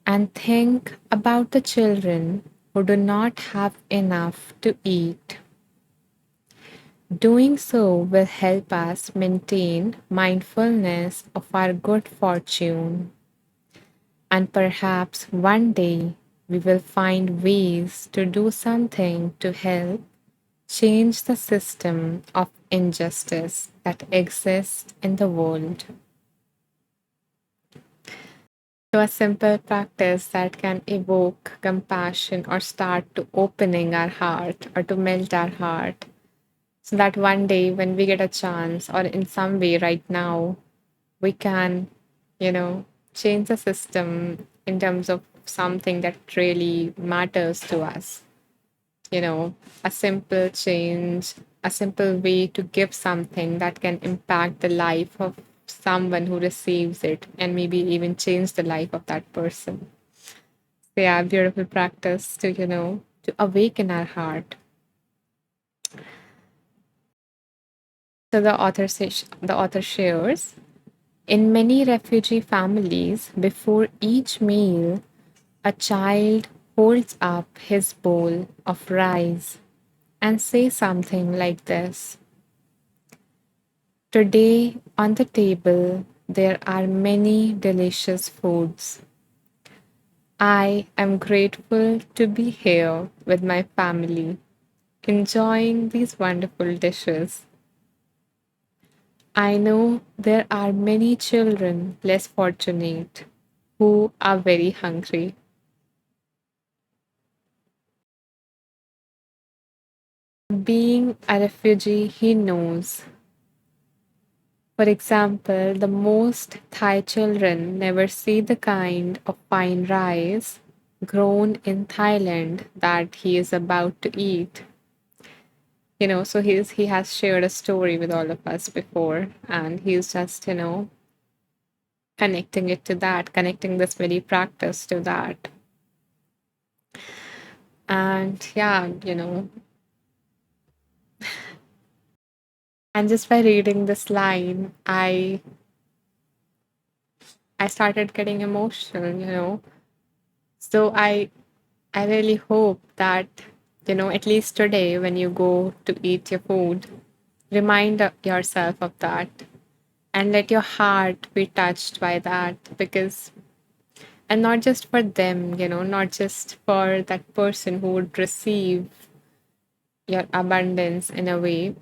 and think about the children who do not have enough to eat. Doing so will help us maintain mindfulness of our good fortune, and perhaps one day we will find ways to do something to help change the system of injustice that exists in the world. To a simple practice that can evoke compassion or start to opening our heart or to melt our heart, so that one day when we get a chance or in some way right now, we can, you know, change the system in terms of something that really matters to us. A simple change, a simple way to give something that can impact the life of someone who receives it and maybe even change the life of that person. So yeah, beautiful practice to, to awaken our heart. So the author shares, in many refugee families, before each meal, a child holds up his bowl of rice and says something like this: today on the table, there are many delicious foods. I am grateful to be here with my family, enjoying these wonderful dishes. I know there are many children less fortunate who are very hungry. Being a refugee, he knows. For example, the most Thai children never see the kind of fine rice grown in Thailand that he is about to eat. So he has shared a story with all of us before, and he's just, connecting it to that, connecting this very practice to that. And yeah, and just by reading this line, I started getting emotional. So I really hope that, at least today when you go to eat your food, remind yourself of that and let your heart be touched by that, because, and not just for them, not just for that person who would receive, your abundance in a way.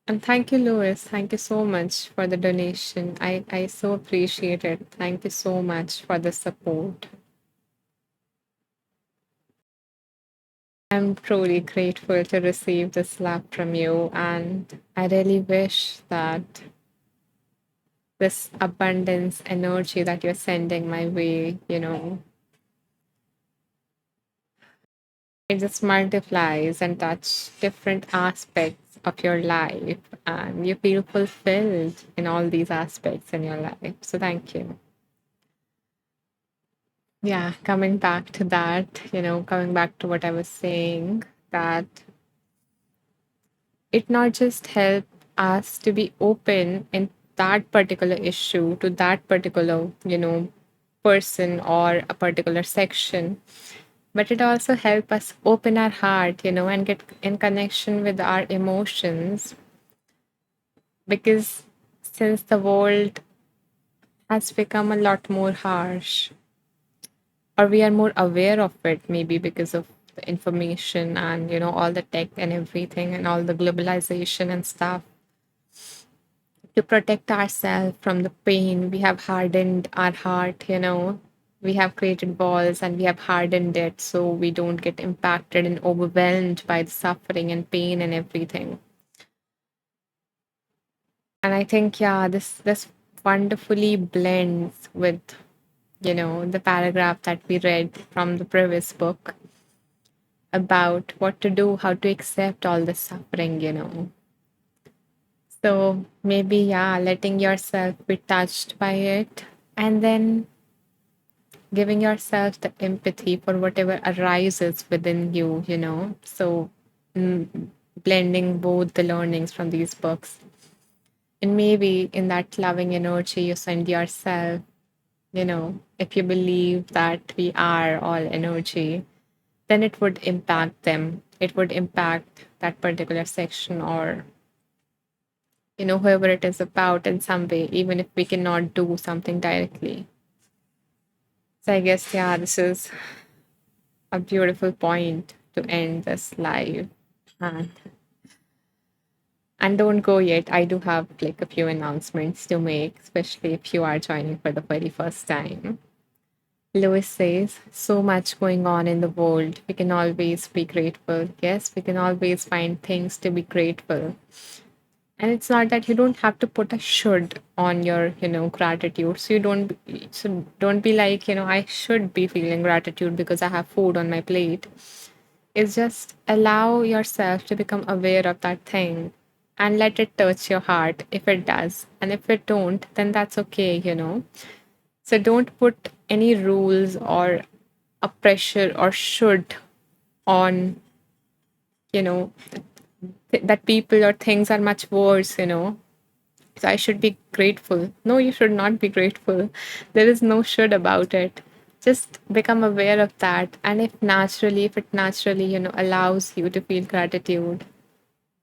And thank you, Louis. Thank you so much for the donation. I so appreciate it. Thank you so much for the support. I'm truly grateful to receive this love from you, and I really wish that this abundance energy that you're sending my way, it just multiplies and touch different aspects of your life, and you feel fulfilled in all these aspects in your life. So thank you. Yeah, coming back to that, coming back to what I was saying, that it not just help us to be open in that particular issue to that particular, person or a particular section, but it also help us open our heart, and get in connection with our emotions, because since the world has become a lot more harsh, or we are more aware of it, maybe because of the information and all the tech and everything and all the globalization and stuff, to protect ourselves from the pain, we have hardened our heart, we have created walls and we have hardened it so we don't get impacted and overwhelmed by the suffering and pain and everything. And I think, yeah, this wonderfully blends with, the paragraph that we read from the previous book about what to do, how to accept all the suffering. So maybe, yeah, letting yourself be touched by it, and then giving yourself the empathy for whatever arises within you. So mm, blending both the learnings from these books. And maybe in that loving energy you send yourself, if you believe that we are all energy, then it would impact them. It would impact that particular section, or whoever it is about in some way, even if we cannot do something directly. So I guess, yeah, this is a beautiful point to end this live. And don't go yet. I do have like a few announcements to make, especially if you are joining for the very first time. Lewis says, so much going on in the world. We can always be grateful. Yes, we can always find things to be grateful. And it's not that you don't have to put a should on your, gratitude. So don't be like, I should be feeling gratitude because I have food on my plate. Is just allow yourself to become aware of that thing and let it touch your heart if it does. And if it don't, then that's okay. So don't put any rules or a pressure or should on, you know, that people or things are much worse. So I should be grateful. No, you should not be grateful. There is no should about it. Just become aware of that. And if it naturally, allows you to feel gratitude,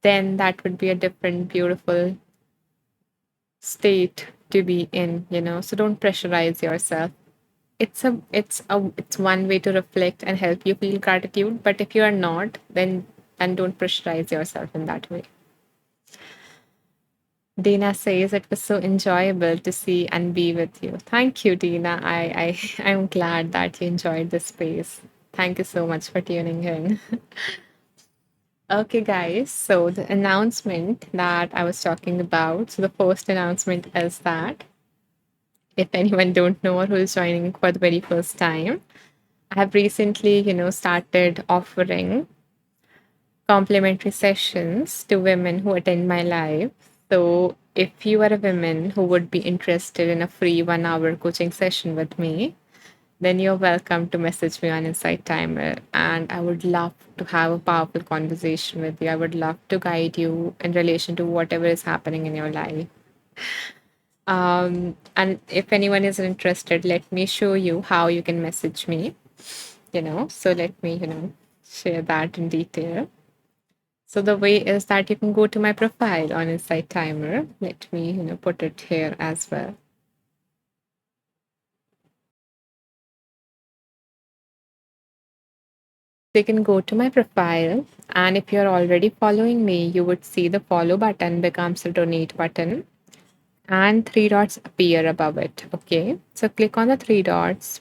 then that would be a different, beautiful state to be in. So don't pressurize yourself. It's one way to reflect and help you feel gratitude. But if you are not, then don't pressurize yourself in that way. Dina says it was so enjoyable to see and be with you. Thank you, Dina. I'm glad that you enjoyed this space. Thank you so much for tuning in. Okay, guys. So the announcement that I was talking about. So the first announcement is that if anyone don't know or who is joining for the very first time, I have recently, started offering complimentary sessions to women who attend my live. So, if you are a woman who would be interested in a free 1 hour coaching session with me, then you're welcome to message me on Insight Timer. And I would love to have a powerful conversation with you. I would love to guide you in relation to whatever is happening in your life. And if anyone is interested, let me show you how you can message me. So let me, share that in detail. So the way is that you can go to my profile on Insight Timer. Let me, put it here as well. So you can go to my profile, and if you're already following me, you would see the follow button becomes a donate button, and three dots appear above it. Okay, so click on the three dots.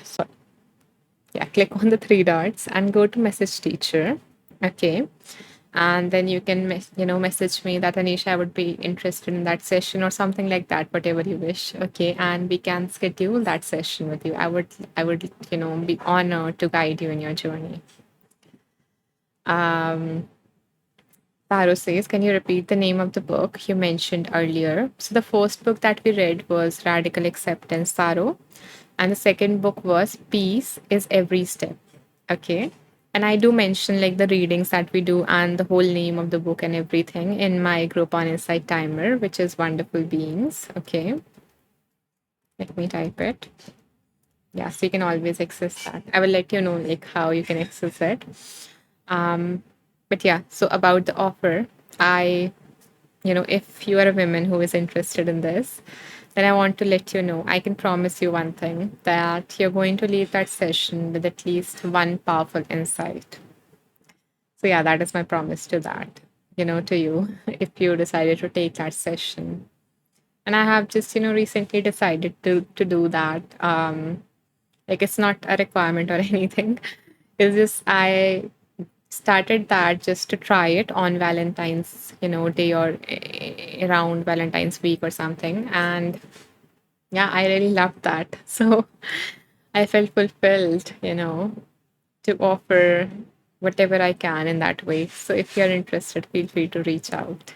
So yeah, click on the three dots and go to message teacher. Okay, and then you can message me that Anisha, I would be interested in that session or something like that, whatever you wish. Okay, and we can schedule that session with you. I would be honored to guide you in your journey. um Paro says, can you repeat the name of the book you mentioned earlier? So the first book that we read was Radical Acceptance, Paro, and the second book was Peace is Every Step. Okay. And I do mention like the readings that we do and the whole name of the book and everything in my group on Insight Timer, which is Wonderful Beings. Okay. Let me type it. Yeah, so you can always access that. I will let you know like how you can access it. Um, but yeah, so about the offer, I if you are a woman who is interested in this, then I want to let you know, I can promise you one thing that you're going to leave that session with at least one powerful insight. So, yeah, that is my promise to that, to you, if you decided to take that session. And I have just, recently decided to do that. Like it's not a requirement or anything. It's just I started that just to try it on Valentine's, day or around Valentine's week or something. And yeah, I really loved that. So I felt fulfilled, to offer whatever I can in that way. So if you're interested, feel free to reach out.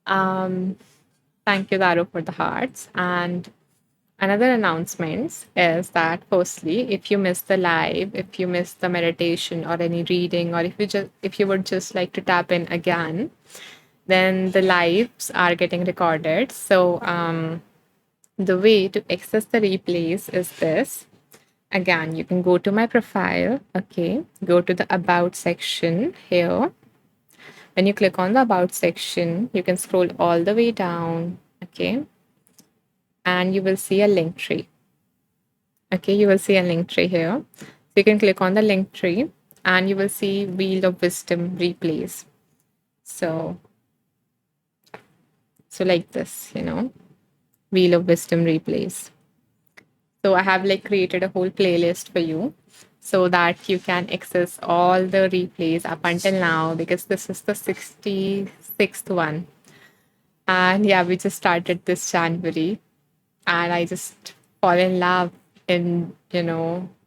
Um, Thank you, Daro, for the hearts. And another announcement is that firstly, if you miss the live, if you miss the meditation or any reading, or if you would just like to tap in again, then the lives are getting recorded. So the way to access the replays is this. Again, you can go to my profile, okay, go to the about section here. When you click on the about section, you can scroll all the way down, okay, and you will see a link tree. Okay, you will see a link tree here. So you can click on the link tree and you will see Wheel of Wisdom replays. So, so like this, Wheel of Wisdom replays. So I have like created a whole playlist for you so that you can access all the replays up until now because this is the 66th one. And yeah, we just started this January and I just fall in love in,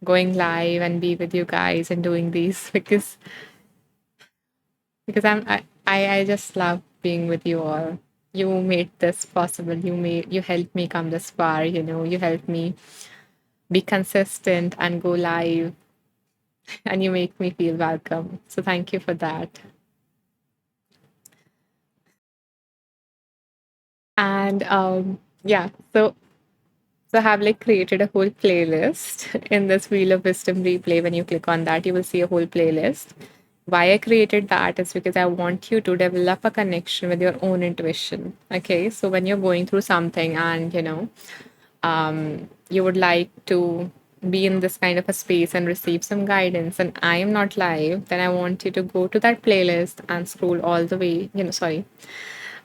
going live and be with you guys and doing these because I just love being with you all. You made this possible. You helped me come this far, you helped me be consistent and go live and you make me feel welcome. So thank you for that. And yeah, so I have like created a whole playlist in this Wheel of Wisdom replay. When you click on that, you will see a whole playlist. Why I created that is because I want you to develop a connection with your own intuition. Okay, so when you're going through something and you would like to be in this kind of a space and receive some guidance and I am not live, then I want you to go to that playlist and scroll all the way, sorry.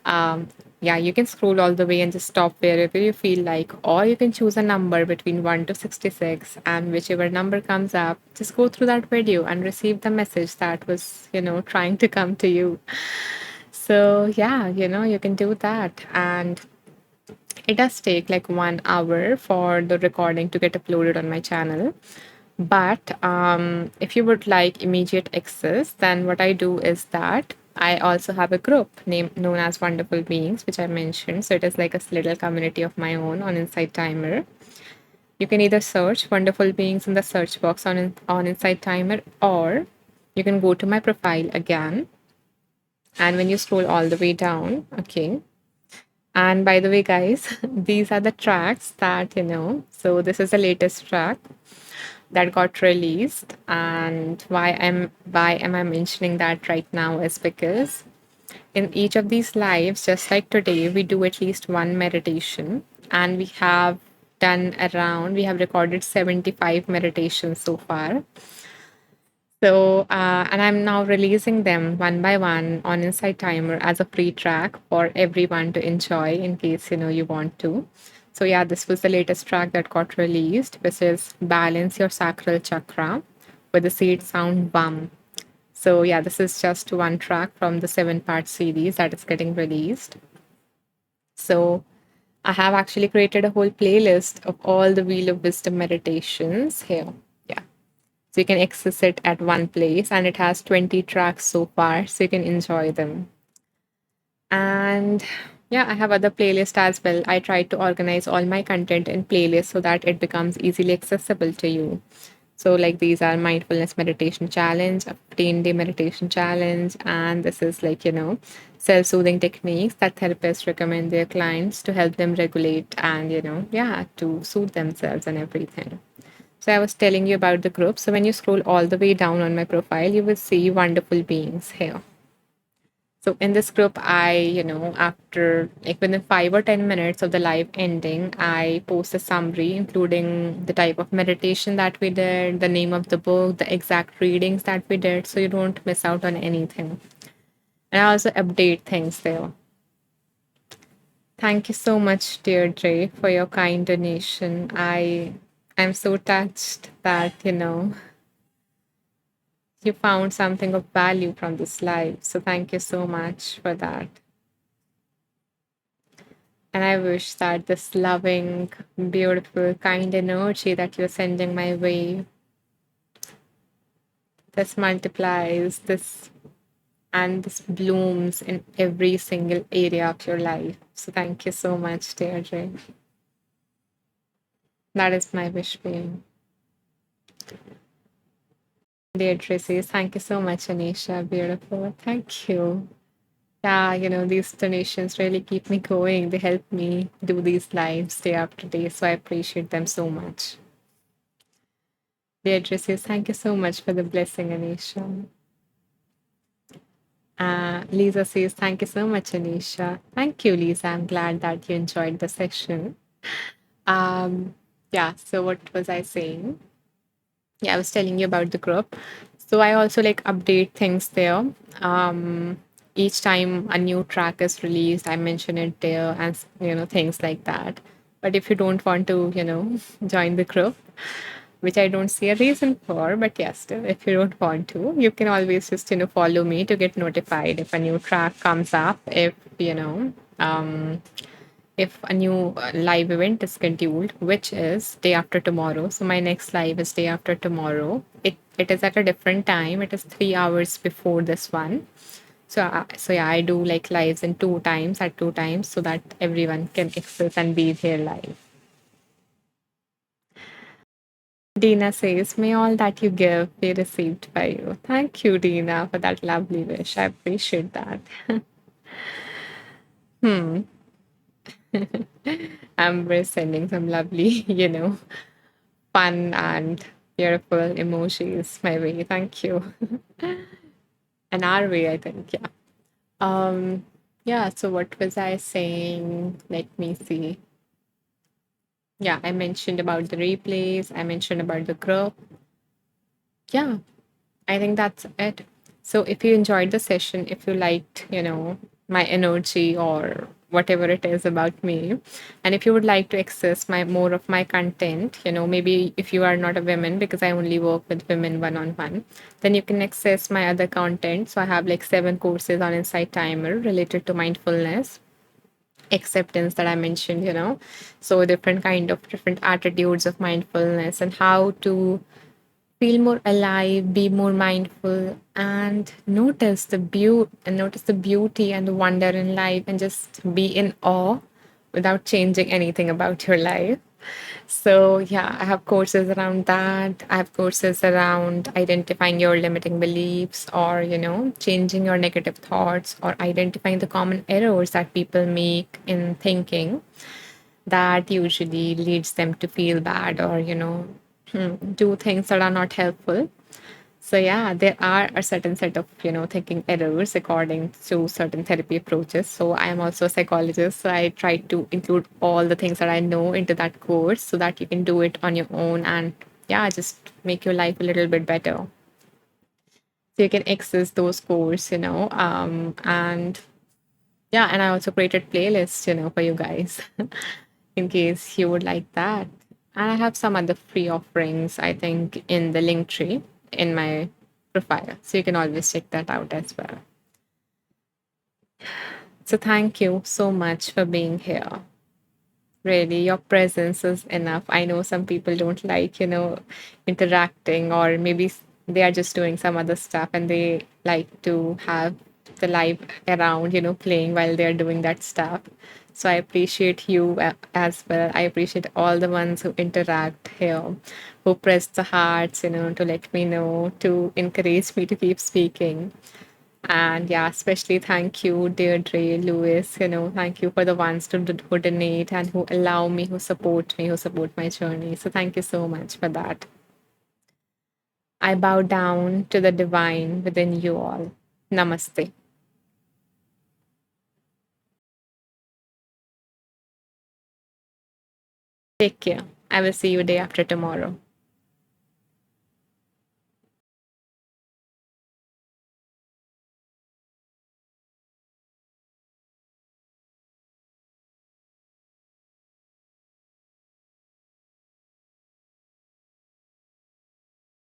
Um, yeah, you can scroll all the way and just stop wherever you feel like, or you can choose a number between 1 to 66, and whichever number comes up, just go through that video and receive the message that was, trying to come to you. So, yeah, you can do that. And it does take like 1 hour for the recording to get uploaded on my channel. But if you would like immediate access, then what I do is that I also have a group named known as Wonderful Beings, which I mentioned. So it is like a little community of my own on Insight Timer. You can either search Wonderful Beings in the search box on Insight Timer, or you can go to my profile again. And when you scroll all the way down, okay. And by the way, guys, these are the tracks that, so this is the latest track that got released. And why am I mentioning that right now is because in each of these lives, just like today, we do at least one meditation and we have we have recorded 75 meditations so far. So, and I'm now releasing them one by one on Insight Timer as a free track for everyone to enjoy in case you want to. So, yeah, this was the latest track that got released, which is Balance Your Sacral Chakra with the seed sound BUM. So, yeah, this is just one track from the 7-part series that is getting released. So, I have actually created a whole playlist of all the Wheel of Wisdom meditations here. Yeah. So you can access it at one place, and it has 20 tracks so far, so you can enjoy them. And yeah, I have other playlists as well. I try to organize all my content in playlists so that it becomes easily accessible to you. So, like, these are mindfulness meditation challenge, a 15-day meditation challenge, and this is like, self soothing techniques that therapists recommend their clients to help them regulate and, yeah, to soothe themselves and everything. So, I was telling you about the group. So, when you scroll all the way down on my profile, you will see wonderful beings here. So in this group, after like within 5 or 10 minutes of the live ending, I post a summary, including the type of meditation that we did, the name of the book, the exact readings that we did, so you don't miss out on anything. And I also update things there. Thank you so much, Deirdre, for your kind donation. I'm so touched that, you found something of value from this live. So thank you so much for that. And I wish that this loving, beautiful, kind energy that you're sending my way, this multiplies, this and this blooms in every single area of your life. So thank you so much, Deirdre. That is my wish for you. Deirdre says, thank you so much, Anisha. Beautiful. Thank you. Yeah, these donations really keep me going. They help me do these lives day after day. So I appreciate them so much. Deirdre says, thank you so much for the blessing, Anisha. Lisa says, thank you so much, Anisha. Thank you, Lisa. I'm glad that you enjoyed the session. Um, yeah, so what was I saying? Yeah, I was telling you about the group. So I also like update things there. Um, each time a new track is released, I mention it there and things like that. But if you don't want to, join the group, which I don't see a reason for, but yes, still, if you don't want to, you can always just, follow me to get notified if a new track comes up, if a new live event is scheduled, which is day after tomorrow. So my next live is day after tomorrow. It is at a different time. It is 3 hours before this one. So yeah, I do like lives in two times so that everyone can access and be there live. Dina says, may all that you give be received by you. Thank you, Dina, for that lovely wish. I appreciate that. Hmm. Amber sending some lovely, fun and beautiful emojis my way. Thank you. And our way, I think, yeah. Um, yeah, so what was I saying? Let me see. Yeah, I mentioned about the replays, I mentioned about the group. Yeah, I think that's it. So if you enjoyed the session, if you liked, my energy or whatever it is about me, and if you would like to access my more of my content, maybe if you are not a woman because I only work with women one on one, then you can access my other content. So I have like 7 courses on Insight Timer related to mindfulness, acceptance that I mentioned, so different attitudes of mindfulness and how to feel more alive, be more mindful, and notice the beauty and the wonder in life, and just be in awe without changing anything about your life. So yeah, I have courses around that. I have courses around identifying your limiting beliefs, or changing your negative thoughts, or identifying the common errors that people make in thinking that usually leads them to feel bad, or do things that are not helpful. So yeah, there are a certain set of thinking errors according to certain therapy approaches. So I am also a psychologist, so I try to include all the things that I know into that course so that you can do it on your own and yeah, just make your life a little bit better. So you can access those courses, and yeah, and I also created playlists, for you guys in case you would like that. And I have some other free offerings, I think, in the link tree in my profile. So you can always check that out as well. So thank you so much for being here. Really, your presence is enough. I know some people don't like, interacting, or maybe they are just doing some other stuff and they like to have the live around, playing while they're doing that stuff. So I appreciate you as well. I appreciate all the ones who interact here, who press the hearts, to let me know, to encourage me to keep speaking. And yeah, especially thank you, Deirdre, Lewis. Thank you for the ones who donate and who allow me, who support my journey. So thank you so much for that. I bow down to the divine within you all. Namaste. Take care. I will see you day after tomorrow.